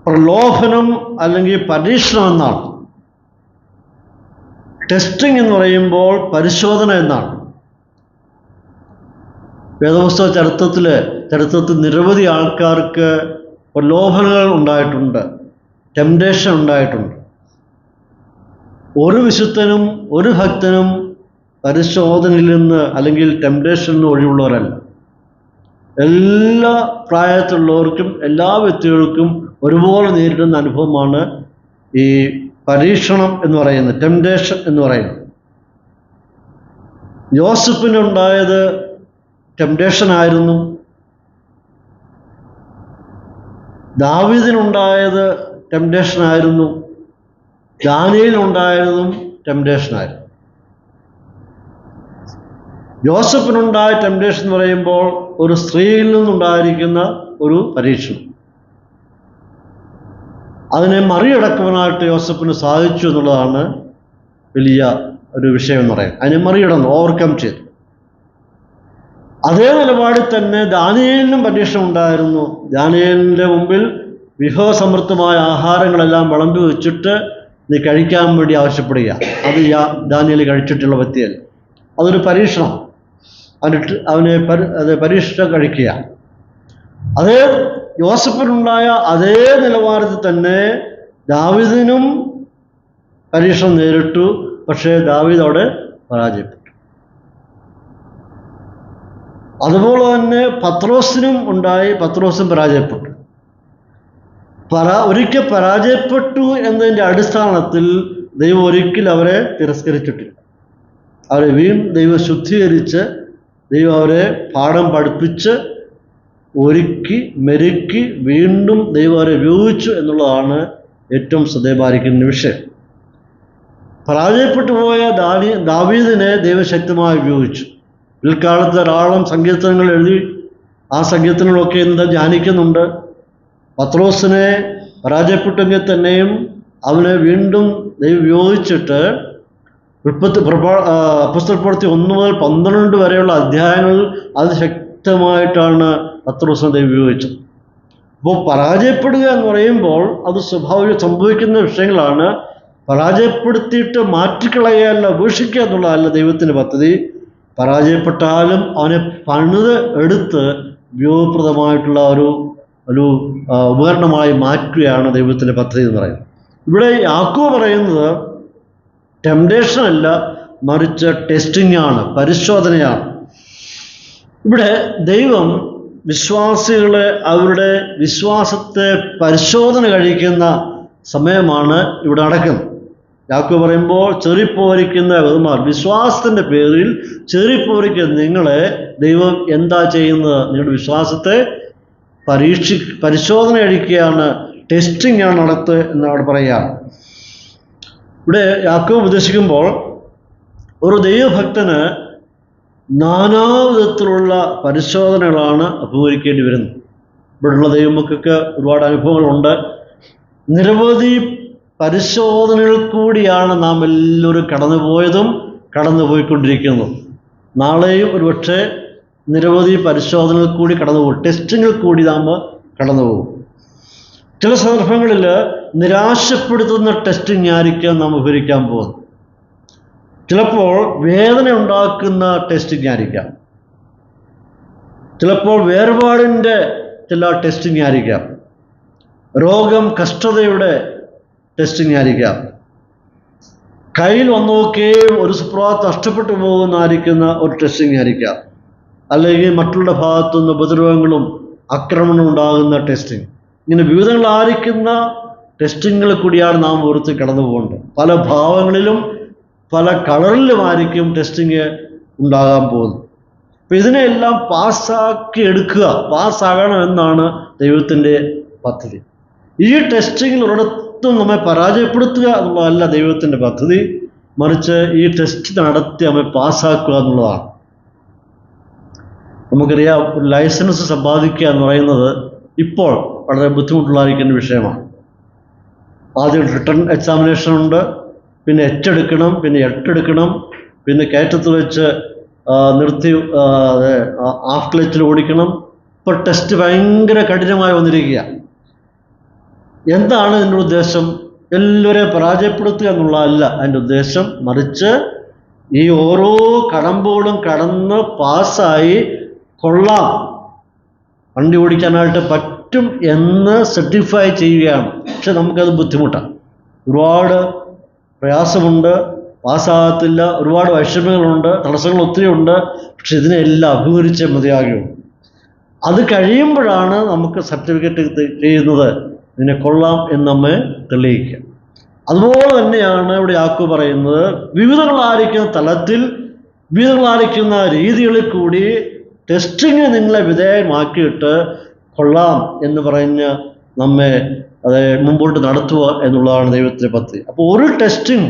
പ്രലോഭനം അല്ലെങ്കിൽ പരീക്ഷണം എന്നാണ്. ടെസ്റ്റിംഗ് എന്ന് പറയുമ്പോൾ പരിശോധന എന്നാണ്. വേദപുസ്തക ചരിത്രത്തിൽ നിരവധി ആൾക്കാർക്ക് പ്രലോഭനങ്ങൾ ഉണ്ടായിട്ടുണ്ട്, ടെംപ്ടേഷൻ ഉണ്ടായിട്ടുണ്ട്. ഒരു വിശുദ്ധനും ഒരു ഭക്തനും പരിശോധനയിൽ നിന്ന് അല്ലെങ്കിൽ ടെംപ്ടേഷനിൽ നിന്ന് ഒഴിവുള്ളവരല്ല. എല്ലാ പ്രായത്തിലുള്ളവർക്കും എല്ലാ വ്യക്തികൾക്കും ഒരുപോലെ നേരിടുന്ന അനുഭവമാണ് ഈ പരീക്ഷണം എന്ന് പറയുന്നത്, ടെംപ്ടേഷൻ എന്ന് പറയുന്നത്. യോസഫിനുണ്ടായത് ടെംപ്ടേഷൻ ആയിരുന്നു. ദാവീദിനുണ്ടായത് ടെംപ്ടേഷൻ ആയിരുന്നു. ദാനിയേലിനുണ്ടായതും ടെംപ്ടേഷൻ ആയിരുന്നു. യോസഫിനുണ്ടായ ടെംപ്ടേഷൻ എന്ന് പറയുമ്പോൾ ഒരു സ്ത്രീയിൽ നിന്നുണ്ടായിരിക്കുന്ന ഒരു പരീക്ഷണം. അതിനെ മറികടക്കുവാനായിട്ട് യോസഫിന് സാധിച്ചു എന്നുള്ളതാണ് വലിയ ഒരു വിഷയം എന്ന് പറയുന്നത്. അതിനെ മറികടന്നു, ഓവർകം ചെയ്തു. അതേ നിലപാടിൽ തന്നെ ദാനിയേലിനും പരീക്ഷ ഉണ്ടായിരുന്നു. ദാനിയേലിൻ്റെ മുമ്പിൽ വിഭവസമൃദ്ധമായ ആഹാരങ്ങളെല്ലാം വിളമ്പി വെച്ചിട്ട് നീ കഴിക്കാൻ വേണ്ടി ആവശ്യപ്പെടുക. അത് ദാനിയേൽ കഴിച്ചിട്ടുള്ള വ്യക്തിയല്ല. അതൊരു പരീക്ഷണം. അത് പരീക്ഷ കഴിക്കുക. അതേ യോസഫിനുണ്ടായ അതേ നിലവാരത്തിൽ തന്നെ ദാവീദിനും പരീക്ഷണം നേരിട്ടു. പക്ഷേ ദാവീദ് അവിടെ പരാജയപ്പെട്ടു. അതുപോലെ തന്നെ പത്രോസിനും ഉണ്ടായി. പത്രോസും പരാജയപ്പെട്ടു. ഒരിക്കൽ പരാജയപ്പെട്ടു എന്നതിൻ്റെ അടിസ്ഥാനത്തിൽ ദൈവം ഒരിക്കലും അവരെ തിരസ്കരിച്ചിട്ടില്ല. അവരെ വീണ്ടും ദൈവം ശുദ്ധീകരിച്ച് ദൈവം അവരെ പാഠം പഠിപ്പിച്ച് ഒരുക്കി മെരുക്കി വീണ്ടും ദൈവം അവരെ ഉപയോഗിച്ചു എന്നുള്ളതാണ് ഏറ്റവും ശ്രദ്ധേയമായിരിക്കുന്ന വിഷയം. പരാജയപ്പെട്ടു പോയ ദാവീദിനെ ദൈവം ശക്തമായി ഉപയോഗിച്ചു. പിൽക്കാലത്ത് ധാരാളം സങ്കീർത്തനങ്ങൾ എഴുതി ആ സങ്കീർത്തനങ്ങളൊക്കെ എന്താ ധ്യാനിക്കുന്നുണ്ട്. പത്രോസിനെ പരാജയപ്പെട്ടെങ്കിൽ തന്നെയും അവനെ വീണ്ടും ദൈവം ഉപയോഗിച്ചിട്ട് അപ്പോസ്തലപ്രവൃത്തി 1 മുതൽ 12 വരെയുള്ള അധ്യായങ്ങളിൽ അത് ശക്തമായിട്ടാണ് പത്രോസിനെ ദൈവം ഉപയോഗിച്ചത്. അപ്പോൾ പരാജയപ്പെടുക എന്ന് പറയുമ്പോൾ അത് സ്വാഭാവികം സംഭവിക്കുന്ന വിഷയങ്ങളാണ്. പരാജയപ്പെടുത്തിയിട്ട് മാറ്റിക്കളയല്ല, ഉപേക്ഷിക്കുക എന്നുള്ളതല്ല ദൈവത്തിൻ്റെ പദ്ധതി. പരാജയപ്പെട്ടാലും അവനെ പണിത് എടുത്ത് ഉപയോഗപ്രദമായിട്ടുള്ള ഒരു ഉപകരണമായി മാറ്റുകയാണ് ദൈവത്തിൻ്റെ പദ്ധതി എന്ന് പറയുന്നത്. ഇവിടെ യാക്കോബ് പറയുന്നത് ടെംപ്ടേഷൻ അല്ല, മറിച്ച് ടെസ്റ്റിംഗ് ആണ്, പരിശോധനയാണ്. ഇവിടെ ദൈവം വിശ്വാസികളെ അവരുടെ വിശ്വാസത്തെ പരിശോധന കഴിക്കുന്ന സമയമാണ് ഇവിടെ നടക്കുന്നത്. യാക്കോബ് പറയുമ്പോൾ ചെറിപ്പോരിക്കുന്ന വിശ്വാസത്തിൻ്റെ പേരിൽ ചെറിപ്പോരിക്കുന്ന നിങ്ങളെ ദൈവം എന്താ ചെയ്യുന്നത്? നിങ്ങളുടെ വിശ്വാസത്തെ പരിശോധന കഴിക്കുകയാണ്, ടെസ്റ്റിംഗ് ആണ് നടത്തുക എന്നവിടെ പറയുകയാണ്. ഇവിടെ യാക്കോബ് ഉദ്ദേശിക്കുമ്പോൾ ഒരു ദൈവഭക്തന് നാനാവിധത്തിലുള്ള പരിശോധനകളാണ് അഭിമുഖീകരിക്കേണ്ടി വരുന്നത്. ഇവിടെയുള്ള ദൈവമക്കൾക്ക് ഒരുപാട് അനുഭവങ്ങളുണ്ട്. നിരവധി പരിശോധനകൾ കൂടിയാണ് നാം എല്ലാവരും കടന്നുപോയതും കടന്നുപോയിക്കൊണ്ടിരിക്കുന്നതും. നാളെയും ഒരുപക്ഷെ നിരവധി പരിശോധനകൾ കൂടി കടന്നുപോകും, ടെസ്റ്റിങ്ങിൽ കൂടി നാം കടന്നുപോകും. ചില സന്ദർഭങ്ങളിൽ നിരാശപ്പെടുത്തുന്ന ടെസ്റ്റിംഗ് ആയിരിക്കാം നാം വിവരിക്കാൻ പോകുന്നത്. ചിലപ്പോൾ വേദന ഉണ്ടാക്കുന്ന ടെസ്റ്റിംഗ് ആയിരിക്കാം, ചിലപ്പോൾ വേർപാടിൻ്റെ ചില ടെസ്റ്റിംഗ് ആയിരിക്കാം, രോഗം കഷ്ടതയുടെ ടെസ്റ്റിംഗ് ആയിരിക്കാം, കയ്യിൽ വന്നൊക്കെ ഒരു സുപ്രഭാതം നഷ്ടപ്പെട്ടു പോകുന്നതായിരിക്കുന്ന ഒരു ടെസ്റ്റിംഗ് ആയിരിക്കാം, അല്ലെങ്കിൽ മറ്റുള്ള ഭാഗത്തുനിന്ന് ഉപദ്രവങ്ങളും ആക്രമണവും ഉണ്ടാകുന്ന ടെസ്റ്റിംഗ്. ഇങ്ങനെ വിവിധങ്ങളായിരിക്കുന്ന ടെസ്റ്റിങ്ങുകൾ കൂടിയാണ് നാം ഓർത്ത് കടന്നു പോകേണ്ടത്. പല ഭാവങ്ങളിലും പല കളറിലുമായിരിക്കും ടെസ്റ്റിങ് ഉണ്ടാകാൻ പോകുന്നത്. അപ്പം ഇതിനെല്ലാം പാസ്സാക്കി എടുക്കുക, പാസ്സാകണം എന്നാണ് ദൈവത്തിൻ്റെ പദ്ധതി. ഈ ടെസ്റ്റിങ്ങിൽ ഒരിടത്തും നമ്മെ പരാജയപ്പെടുത്തുക എന്നുള്ളതല്ല ദൈവത്തിൻ്റെ പദ്ധതി, മറിച്ച് ഈ ടെസ്റ്റ് നടത്തി നമ്മെ പാസ്സാക്കുക എന്നുള്ളതാണ്. നമുക്കറിയാം, ഒരു ലൈസൻസ് സമ്പാദിക്കുക എന്ന് പറയുന്നത് ഇപ്പോൾ വളരെ ബുദ്ധിമുട്ടുള്ളതായിരിക്കുന്ന വിഷയമാണ്. ആദ്യം റിട്ടൺ എക്സാമിനേഷൻ ഉണ്ട്, പിന്നെ എടുക്കണം, പിന്നെ എടുക്കണം, പിന്നെ കയറ്റത്ത് വെച്ച് നിർത്തി ഹാഫ് ക്ലച്ചിൽ ഓടിക്കണം. ഇപ്പോൾ ടെസ്റ്റ് ഭയങ്കര കഠിനമായി വന്നിരിക്കുക. എന്താണ് ഇതിൻ്റെ ഉദ്ദേശം? എല്ലാവരെയും പരാജയപ്പെടുത്തുക എന്നുള്ളതല്ല അതിൻ്റെ ഉദ്ദേശം, മറിച്ച് ഈ ഓരോ കടമ്പോഴും കടന്ന് പാസ്സായി കൊള്ളാം, വണ്ടി ഓടിക്കാനായിട്ട് പറ്റും എന്ന് സർട്ടിഫൈ ചെയ്യുകയാണ്. പക്ഷെ നമുക്കത് ബുദ്ധിമുട്ടാണ്, ഒരുപാട് പ്രയാസമുണ്ട്, പാസ്സാകത്തില്ല, ഒരുപാട് വൈഷമ്യങ്ങളുണ്ട്, തടസ്സങ്ങൾ ഒത്തിരി ഉണ്ട്. പക്ഷെ ഇതിനെല്ലാം അഭിമുഖീകരിച്ചേ മതിയാകുകയുള്ളൂ. അത് കഴിയുമ്പോഴാണ് നമുക്ക് സർട്ടിഫിക്കറ്റ് ചെയ്യുന്നത്, ഇതിനെ കൊള്ളാം എന്ന് നമ്മെ തെളിയിക്കുക. അതുപോലെ തന്നെയാണ് ഇവിടെ യാക്കോബ് പറയുന്നത്, വിവിധങ്ങളായിരിക്കുന്ന തലത്തിൽ വിവിധങ്ങളായിരിക്കുന്ന രീതികളിൽ കൂടി ടെസ്റ്റിങ് നിങ്ങളെ വിധേയമാക്കിയിട്ട് കൊള്ളാം എന്ന് പറഞ്ഞ് നമ്മെ മുമ്പോട്ട് നടത്തുക എന്നുള്ളതാണ് ദൈവത്തിൻ്റെ പദ്ധതി. അപ്പോൾ ഒരു ടെസ്റ്റിങ്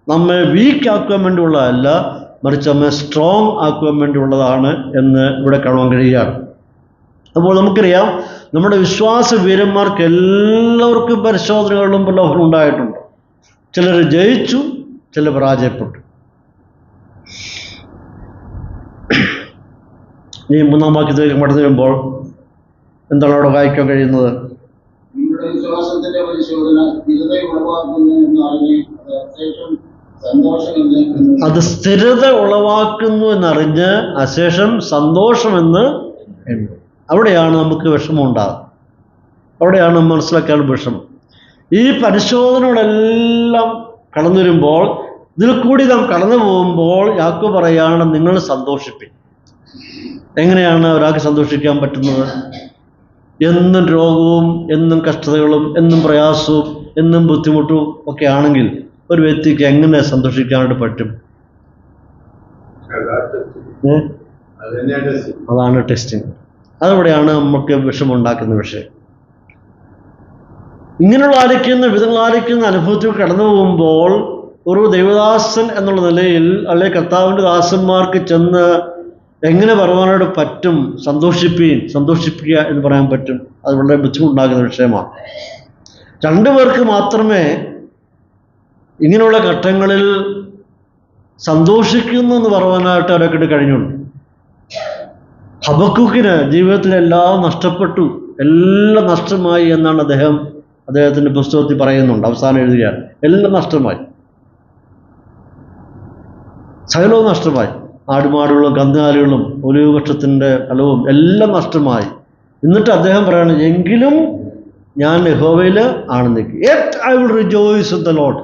നമ്മെ വീക്ക് ആക്കുവാൻ വേണ്ടിയുള്ളതല്ല, മറിച്ച് നമ്മെ സ്ട്രോങ് ആക്കുവാൻ വേണ്ടിയുള്ളതാണ് എന്ന് ഇവിടെ കാണുവാൻ കഴിയുകയാണ്. അപ്പോൾ നമുക്കറിയാം, നമ്മുടെ വിശ്വാസ വീരന്മാർക്ക് എല്ലാവർക്കും പരിശോധനകളും പ്രലോഭനം ഉണ്ടായിട്ടുണ്ട്. ചിലർ ജയിച്ചു, ചിലർ പരാജയപ്പെട്ടു. ഈ 3-ാം വാക്യത്തിലേക്ക് മടങ്ങി വരുമ്പോൾ എന്താണ് അവിടെ വായിക്കാൻ കഴിയുന്നത്? നിങ്ങളുടെ വിശ്വാസത്തിന്റെ പരിശോധന സ്ഥിരത ഉളവാക്കുന്നു എന്ന് അറിഞ്ഞ് അത് സ്ഥിരത ഉളവാക്കുന്നു എന്നറിഞ്ഞ് അശേഷം സന്തോഷമെന്ന് എണ്ണും. അവിടെയാണ് നമുക്ക് വിഷമം ഉണ്ടാകുന്നത്. അവിടെയാണ് മനസ്സിലാക്കാൻ വിഷമം. ഈ പരിശോധനകളെല്ലാം കടന്നു വരുമ്പോൾ, ഇതിൽ കൂടി നാം കടന്നു പോകുമ്പോൾ യാക്കോബ് പറയാണ്, നിങ്ങൾ സന്തോഷിപ്പിൻ. എങ്ങനെയാണ് ഒരാൾക്ക് സന്തോഷിക്കാൻ പറ്റുന്നത്? എന്നും രോഗവും എന്നും കഷ്ടതകളും എന്നും പ്രയാസവും എന്നും ബുദ്ധിമുട്ടും ഒക്കെ ആണെങ്കിൽ ഒരു വ്യക്തിക്ക് എങ്ങനെ സന്തോഷിക്കാനായിട്ട് പറ്റും? അതാണ് ടെസ്റ്റിങ്. അതവിടെയാണ് നമുക്ക് വിഷമുണ്ടാക്കുന്ന വിഷയം. ഇങ്ങനെയുള്ള വിധങ്ങളായിരിക്കുന്ന അനുഭവത്തിൽ കടന്നു പോകുമ്പോൾ ഒരു ദൈവദാസൻ എന്നുള്ള നിലയിൽ, അല്ലെങ്കിൽ കർത്താവിൻ്റെ ദാസന്മാർക്ക് ചെന്ന് എങ്ങനെ പറയാനായിട്ട് പറ്റും സന്തോഷിപ്പിക്കുക എന്ന് പറയാൻ പറ്റും? അത് വളരെ ബുദ്ധിമുട്ടുണ്ടാകുന്ന വിഷയമാണ്. രണ്ടുപേർക്ക് മാത്രമേ ഇങ്ങനെയുള്ള ഘട്ടങ്ങളിൽ സന്തോഷിക്കുന്നു എന്ന് പറയാനായിട്ട് അവരൊക്കെ കഴിഞ്ഞുള്ളൂ. ഹബക്കൂക്കിന് ജീവിതത്തിലെല്ലാം നഷ്ടപ്പെട്ടു, എല്ലാം നഷ്ടമായി എന്നാണ് അദ്ദേഹത്തിൻ്റെ പുസ്തകത്തിൽ പറയുന്നുണ്ട്. അവസാനം എഴുതുകയാണ്, എല്ലാം നഷ്ടമായി, സകലവും നഷ്ടമായി. ആടുമാടുകളും കന്നുകാലികളും ഒലിവ് വൃക്ഷത്തിൻ്റെ ഫലവും എല്ലാം നഷ്ടമായി. എന്നിട്ട് അദ്ദേഹം പറയണം, എങ്കിലും ഞാൻ യഹോവയിൽ ആനന്ദിക്കും. Yet I will rejoice in the Lord.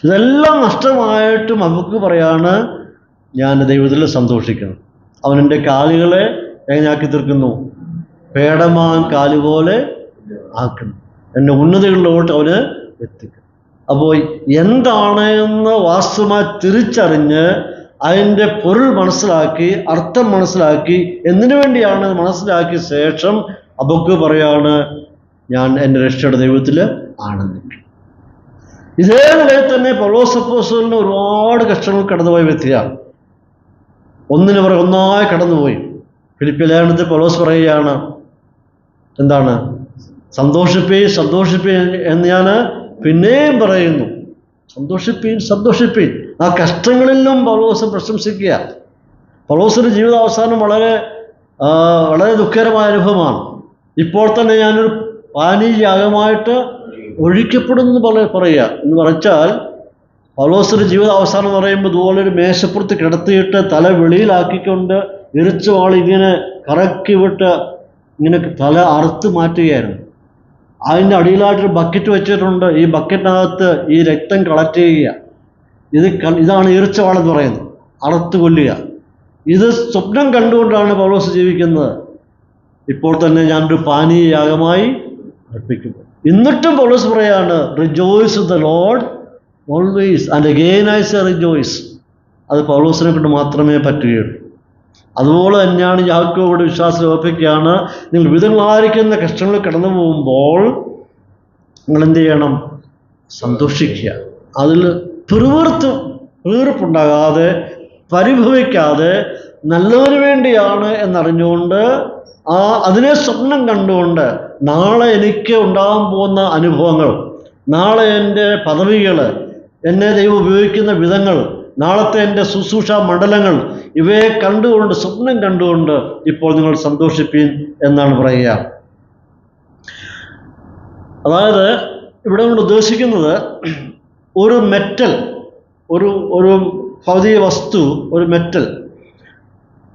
ഇതെല്ലാം നഷ്ടമായിട്ടും നമുക്ക് പറയാണ്, ഞാൻ ദൈവത്തിൽ സന്തോഷിക്കുന്നു. അവൻ എൻ്റെ കാലുകളെ എങ്ങനെയാക്കി തീർക്കുന്നു? പേടമാൻ കാലുപോലെ ആക്കുന്നു. എന്നെ ഉന്നതികളിലോട്ട് അവന് എത്തിക്കും. അപ്പോൾ എന്താണ് എന്ന് വാസ്തവമായി തിരിച്ചറിഞ്ഞ് അതിൻ്റെ പൊരുൾ മനസ്സിലാക്കി, അർത്ഥം മനസ്സിലാക്കി, എന്തിനു വേണ്ടിയാണ് മനസ്സിലാക്കിയ ശേഷം അബക്ക് പറയാണ്, ഞാൻ എൻ്റെ രക്ഷയുടെ ദൈവത്തിൽ ആനന്ദിക്കും. ഇതേ നിലയിൽ തന്നെ പൗലോസ് അപ്പോസ്തലന് ഒരുപാട് കഷ്ടങ്ങൾ കടന്നുപോയ വ്യക്തിയാണ്. ഒന്നിനു പുറകെ ഒന്നായി കടന്നുപോയി. ഫിലിപ്പിയ ലേഖനത്തിൽ പൗലോസ് പറയുകയാണ്, എന്താണ്? സന്തോഷിപ്പീൻ എന്ന് ഞാൻ പിന്നെയും പറയുന്നു. സന്തോഷിപ്പീൻ. ആ കഷ്ടങ്ങളിലും പൗലോസ് പ്രശംസിക്കുക. പൗലോസിൻ്റെ ജീവിതാവസാനം വളരെ ദുഃഖകരമായ അനുഭവമാണ്. ഇപ്പോൾ തന്നെ ഞാനൊരു പാനീയാഗമായിട്ട് ഒഴിക്കപ്പെടുന്നു പറയുക എന്ന് പറഞ്ഞാൽ, പൗലോസിൻ്റെ ജീവിതാവസാനം എന്ന് പറയുമ്പോൾ ഇതുപോലെ ഒരു മേശപ്പുറത്ത് കിടത്തിയിട്ട് തല വെളിയിലാക്കിക്കൊണ്ട് എരിച്ച ഇങ്ങനെ കറക്കി വിട്ട് ഇങ്ങനെ തല അറുത്ത് മാറ്റുകയായിരുന്നു. അതിൻ്റെ അടിയിലായിട്ടൊരു ബക്കറ്റ് വെച്ചിട്ടുണ്ട്. ഈ ബക്കറ്റിനകത്ത് ഈ രക്തം കളക്ട് ചെയ്യുക. ഇതാണ് ഈർച്ചവാളെന്ന് പറയുന്നത്, അറുത്ത് കൊല്ലുക. ഇത് സ്വപ്നം കണ്ടുകൊണ്ടാണ് പൗലോസ് ജീവിക്കുന്നത്. ഇപ്പോൾ തന്നെ ഞാനൊരു പാനീയയാഗമായി അർപ്പിക്കുന്നു. എന്നിട്ടും പൗലോസ് പറയാണ്, rejoice in the Lord always and again I say rejoice. അത് പൗലോസിനെ കൊണ്ട് മാത്രമേ പറ്റുകയുള്ളൂ. അതുപോലെ തന്നെയാണ് യാക്കോബോട് വിശ്വാസം ഉറപ്പിക്കുകയാണ്, നിങ്ങൾ വിധങ്ങളായിരിക്കുന്ന കഷ്ടങ്ങളിൽ കടന്നു പോകുമ്പോൾ നിങ്ങൾ എന്ത് ചെയ്യണം? സന്തോഷിക്കുക. അതിൽ പിറുപിറുപ്പുണ്ടാകാതെ, പരിഭവിക്കാതെ, നല്ലതിനു വേണ്ടിയാണ് എന്നറിഞ്ഞുകൊണ്ട്, അതിനെ സ്വപ്നം കണ്ടുകൊണ്ട്, നാളെ എനിക്ക് ഉണ്ടാകാൻ പോകുന്ന അനുഭവങ്ങൾ, നാളെ എൻ്റെ പദവികൾ, എന്നെ ദൈവം ഉപയോഗിക്കുന്ന വിധങ്ങൾ, നാളത്തെ എൻ്റെ ശുശ്രൂഷ മണ്ഡലങ്ങൾ, ഇവയെ കണ്ടുകൊണ്ട്, സ്വപ്നം കണ്ടുകൊണ്ട് ഇപ്പോൾ നിങ്ങൾ സന്തോഷിപ്പീൻ എന്നാണ് പറയുക. അതായത് ഇവിടെ കൊണ്ട് ഉദ്ദേശിക്കുന്നത്, ഒരു മെറ്റൽ, ഒരു ഭൗതിക വസ്തു, ഒരു മെറ്റൽ,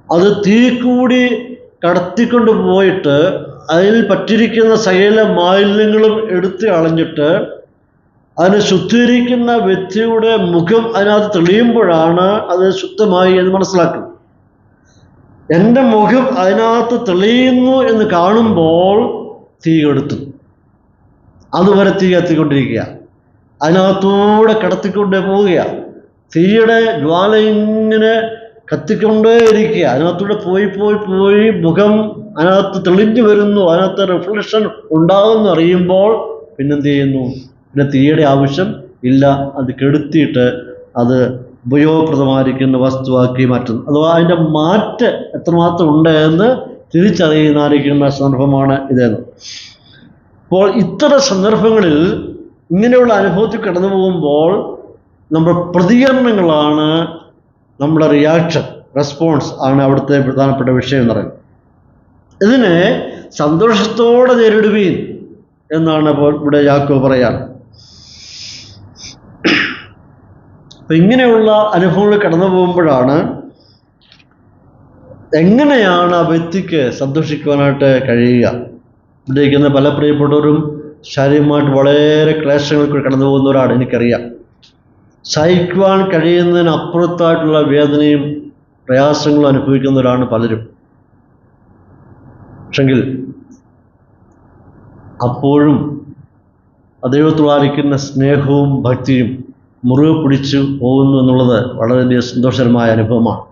അത് തീ കൂടി കടത്തിക്കൊണ്ട് പോയിട്ട് അതിൽ പറ്റിയിരിക്കുന്ന സകല മാലിന്യങ്ങളും എടുത്ത് കളഞ്ഞിട്ട് അതിനെ ശുദ്ധീകരിക്കുന്ന വ്യക്തിയുടെ മുഖം അതിനകത്ത് തെളിയുമ്പോഴാണ് അത് ശുദ്ധമായി എന്ന് മനസ്സിലാക്കുന്നത്. എൻ്റെ മുഖം അതിനകത്ത് തെളിയുന്നു എന്ന് കാണുമ്പോൾ തീ കെടുത്തു. അതുവരെ തീ കത്തിക്കൊണ്ടിരിക്കുക, അതിനകത്തൂടെ കടത്തിക്കൊണ്ടേ പോവുക. തീയുടെ ജ്വാല ഇങ്ങനെ കത്തിക്കൊണ്ടേയിരിക്കുക. അതിനകത്തൂടെ പോയി മുഖം അതിനകത്ത് തെളിഞ്ഞു വരുന്നു, അതിനകത്ത് റിഫ്ലക്ഷൻ ഉണ്ടാകുമെന്ന് അറിയുമ്പോൾ പിന്നെന്ത് ചെയ്യുന്നു? പിന്നെ തീയുടെ ആവശ്യം ഇല്ല. അത് കെടുത്തിയിട്ട് അത് ഉപയോഗപ്രദമായിരിക്കുന്ന വസ്തുവാക്കി മാറ്റുന്നു. അഥവാ അതിൻ്റെ മാറ്റ് എത്രമാത്രം ഉണ്ട് എന്ന് തിരിച്ചറിയുന്നതായിരിക്കുന്ന സന്ദർഭമാണ് ഇതെന്ന്. അപ്പോൾ ഇത്തരം സന്ദർഭങ്ങളിൽ ഇങ്ങനെയുള്ള അനുഭവത്തിൽ കടന്നു പോകുമ്പോൾ നമ്മുടെ പ്രതികരണങ്ങളാണ് നമ്മുടെ റിയാക്ഷൻ. റെസ്പോൺസ് ആണ് അവിടുത്തെ പ്രധാനപ്പെട്ട വിഷയം എന്ന് പറയുന്നത്. ഇതിനെ സന്തോഷത്തോടെ നേരിടുവീൻ എന്നാണ് ഇപ്പോൾ ഇവിടെ യാക്കോബ് പറയാൻ. അപ്പം ഇങ്ങനെയുള്ള അനുഭവങ്ങൾ കടന്നു പോകുമ്പോഴാണ് എങ്ങനെയാണ് ആ വ്യക്തിക്ക് സന്തോഷിക്കുവാനായിട്ട് കഴിയുക. ഇരിക്കുന്ന പല പ്രിയപ്പെട്ടവരും ശാരീരികമായിട്ട് വളരെ ക്ലേശങ്ങൾക്ക് കടന്നു പോകുന്നവരാണ്, എനിക്കറിയാം. സഹിക്കുവാൻ കഴിയുന്നതിന് അപ്പുറത്തായിട്ടുള്ള വേദനയും പ്രയാസങ്ങളും അനുഭവിക്കുന്നവരാണ് പലരും. പക്ഷെങ്കിൽ അപ്പോഴും ദൈവത്തോടായിരിക്കുന്ന സ്നേഹവും ഭക്തിയും മുറിവ് പിടിച്ചു പോകുന്നു എന്നുള്ളത് വളരെയധികം സന്തോഷകരമായ അനുഭവമാണ്.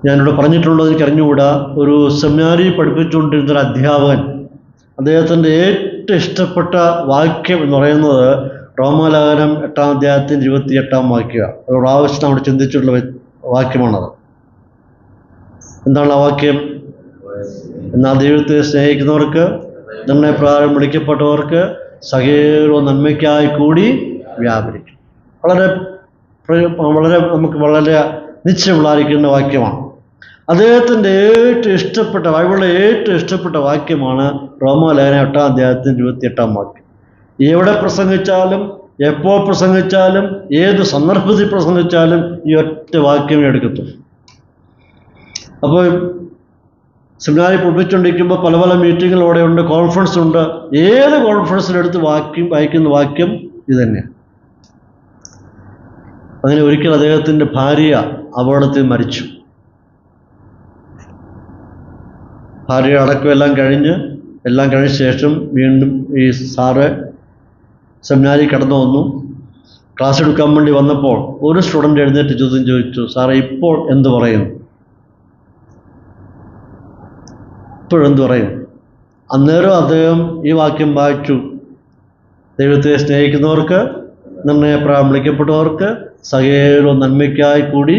ഞാനിവിടെ പറഞ്ഞിട്ടുള്ളത് എനിക്ക് അറിഞ്ഞുകൂടാ. ഒരു സെമിനാരി പഠിപ്പിച്ചുകൊണ്ടിരുന്ന ഒരു അധ്യാപകൻ, അദ്ദേഹത്തിൻ്റെ ഏറ്റവും ഇഷ്ടപ്പെട്ട വാക്യം എന്ന് പറയുന്നത് റോമാലേഖനം 8-ാം അധ്യായത്തിൻ്റെ 28-ാം വാക്യമാണ്. ഒരു പ്രാവശ്യം അവിടെ ചിന്തിച്ചിട്ടുള്ള വാക്യമാണത്. എന്താണ് ആ വാക്യം? എന്നാൽ ദൈവത്തെ സ്നേഹിക്കുന്നവർക്ക്, നിർണയപ്രകാരം വിളിക്കപ്പെട്ടവർക്ക് സകലവും നന്മയ്ക്കായി കൂടി വ്യാപരിക്കും. വളരെ നമുക്ക് വളരെ നിശ്ചയമുള്ളായിരിക്കുന്ന വാക്യമാണ്. അദ്ദേഹത്തിൻ്റെ ഏറ്റവും ഇഷ്ടപ്പെട്ട, ബൈബിളിലെ ഏറ്റവും ഇഷ്ടപ്പെട്ട വാക്യമാണ് റോമാലേഖനം 8-ാം അധ്യായത്തിൻ്റെ 28-ാം വാക്യം. എവിടെ പ്രസംഗിച്ചാലും, എപ്പോൾ പ്രസംഗിച്ചാലും, ഏത് സന്ദർഭത്തിൽ പ്രസംഗിച്ചാലും ഈ ഒറ്റ വാക്യമേ എടുക്കത്തുള്ളൂ. അപ്പോൾ സെമിനാരി പഠിപ്പിച്ചുകൊണ്ടിരിക്കുമ്പോൾ പല പല മീറ്റിങ്ങുകൾ ഉണ്ട്, കോൺഫറൻസ് ഉണ്ട്. ഏത് കോൺഫറൻസിലെടുത്ത് വായിക്കുന്ന വാക്യം ഇത് തന്നെയാണ്. അങ്ങനെ ഒരിക്കൽ അദ്ദേഹത്തിൻ്റെ ഭാര്യ അപകടത്തിൽ മരിച്ചു. ഭാര്യ അടക്കം എല്ലാം കഴിഞ്ഞ ശേഷം വീണ്ടും ഈ സാറ് സെമിനാരി കടന്നു വന്നു. ക്ലാസ് എടുക്കാൻ വേണ്ടി വന്നപ്പോൾ ഒരു സ്റ്റുഡൻ്റ് എഴുന്നേറ്റ് ചോദ്യം ചോദിച്ചു, സാറേ ഇപ്പോൾ എന്ത് പറയുന്നു? ഇപ്പോഴെന്ത് പറയും? അന്നേരം അദ്ദേഹം ഈ വാക്യം വായിച്ചു, ദൈവത്തെ സ്നേഹിക്കുന്നവർക്ക്, നിർണയപ്രകാരം വിളിക്കപ്പെട്ടവർക്ക് സകലവും നന്മയ്ക്കായി കൂടി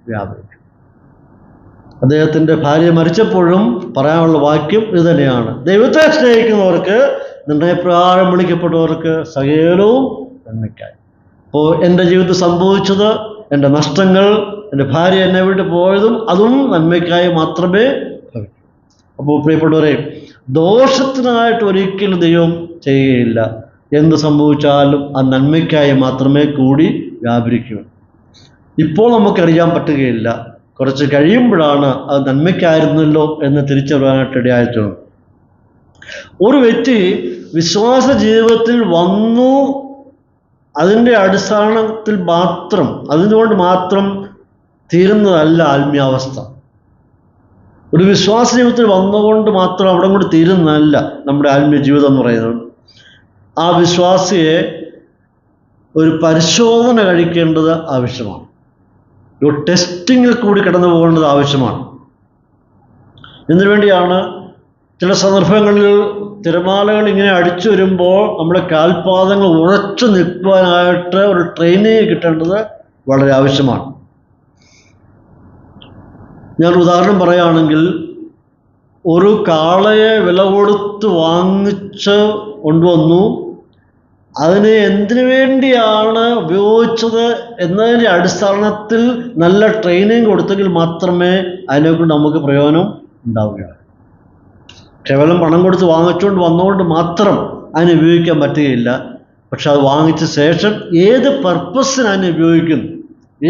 വ്യാപരിക്കും. അദ്ദേഹത്തിൻ്റെ ഭാര്യ മരിച്ചപ്പോഴും പറയാനുള്ള വാക്യം ഇത് തന്നെയാണ്. ദൈവത്തെ സ്നേഹിക്കുന്നവർക്ക്, നിർണയപ്രകാരം വിളിക്കപ്പെട്ടവർക്ക് സകലവും നന്മയ്ക്കായി. അപ്പോൾ എൻ്റെ ജീവിതത്തിൽ സംഭവിച്ചത്, എൻ്റെ നഷ്ടങ്ങൾ, എൻ്റെ ഭാര്യ എന്നെ വിട്ട് പോയതും അതും നന്മയ്ക്കായി മാത്രമേ ഭവിക്കൂ. അപ്പോൾ പ്രിയപ്പെട്ടവരെ, ദോഷത്തിനായിട്ട് ഒരിക്കലും ദൈവം ചെയ്യുകയില്ല. എന്ത് സംഭവിച്ചാലും ആ നന്മയ്ക്കായി മാത്രമേ കൂടി വ്യാപരിക്കൂ. ഇപ്പോൾ നമുക്കറിയാൻ പറ്റുകയില്ല, കുറച്ച് കഴിയുമ്പോഴാണ് അത് നന്മയ്ക്കായിരുന്നല്ലോ എന്ന് തിരിച്ചറിയാനായിട്ട് ഇടയായിട്ടുണ്ട്. ഒരു വ്യക്തി വിശ്വാസ ജീവിതത്തിൽ വന്നു, അതിൻ്റെ അടിസ്ഥാനത്തിൽ മാത്രം, അതുകൊണ്ട് മാത്രം തീരുന്നതല്ല ആത്മീയാവസ്ഥ. ഒരു വിശ്വാസ ജീവിതത്തിൽ വന്നുകൊണ്ട് മാത്രം അവിടെ കൊണ്ട് തീരുന്നതല്ല നമ്മുടെ ആത്മീയ ജീവിതം എന്ന് പറയുന്നത്. ആ വിശ്വാസിയെ ഒരു പരിശോധന കഴിക്കേണ്ടത് ആവശ്യമാണ്. ഒരു ടെസ്റ്റിങ്ങിൽ കൂടി കടന്നു പോകേണ്ടത് ആവശ്യമാണ്. ഇതിനു വേണ്ടിയാണ് ചില സന്ദർഭങ്ങളിൽ തിരമാലകൾ ഇങ്ങനെ അടിച്ചു വരുമ്പോൾ നമ്മുടെ കാൽപാദങ്ങൾ ഉറച്ചു നിൽക്കുവാനായിട്ട് ഒരു ട്രെയിനിങ് കിട്ടേണ്ടത് വളരെ ആവശ്യമാണ്. ഞാൻ ഉദാഹരണം പറയുകയാണെങ്കിൽ, ഒരു കാളയെ വില കൊടുത്ത് വാങ്ങിച്ച് കൊണ്ടുവന്നു, അതിനെ എന്തിനു വേണ്ടിയാണ് ഉപയോഗിച്ചത് എന്നതിൻ്റെ അടിസ്ഥാനത്തിൽ നല്ല ട്രെയിനിങ് കൊടുത്തെങ്കിൽ മാത്രമേ അതിനെക്കൊണ്ട് നമുക്ക് പ്രയോജനം ഉണ്ടാവുകയുള്ളൂ. കേവലം പണം കൊടുത്ത് വാങ്ങിച്ചുകൊണ്ട് വന്നുകൊണ്ട് മാത്രം അതിനെ ഉപയോഗിക്കാൻ പറ്റുകയില്ല. പക്ഷെ അത് വാങ്ങിച്ച ശേഷം ഏത് പർപ്പസിന് അതിനെ ഉപയോഗിക്കുന്നു,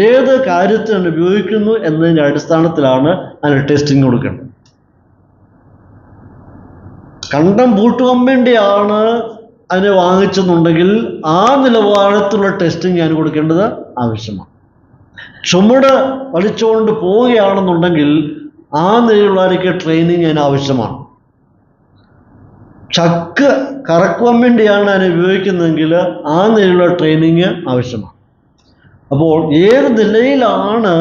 ഏത് കാര്യത്തിനാണ് ഉപയോഗിക്കുന്നു എന്നതിൻ്റെ അടിസ്ഥാനത്തിലാണ് അതിന് ടെസ്റ്റിംഗ് കൊടുക്കേണ്ടത്. കണ്ടം പൂട്ടുവാൻ വേണ്ടിയാണ് അതിനെ വാങ്ങിച്ചെന്നുണ്ടെങ്കിൽ ആ നിലവാരത്തിലുള്ള ടെസ്റ്റിംഗ് ഞാൻ കൊടുക്കേണ്ടത് ആവശ്യമാണ്. ചുമട് വലിച്ചുകൊണ്ട് പോവുകയാണെന്നുണ്ടെങ്കിൽ ആ നിലയിലുള്ള ട്രെയിനിങ് അതിന് ആവശ്യമാണ്. ചക്ക് കറക്കുവാൻ വേണ്ടിയാണ് അതിനെ ഉപയോഗിക്കുന്നതെങ്കിൽ ആ നിലയിലുള്ള ട്രെയിനിങ് ആവശ്യമാണ്. അപ്പോൾ ഏത് നിലയിലാണ്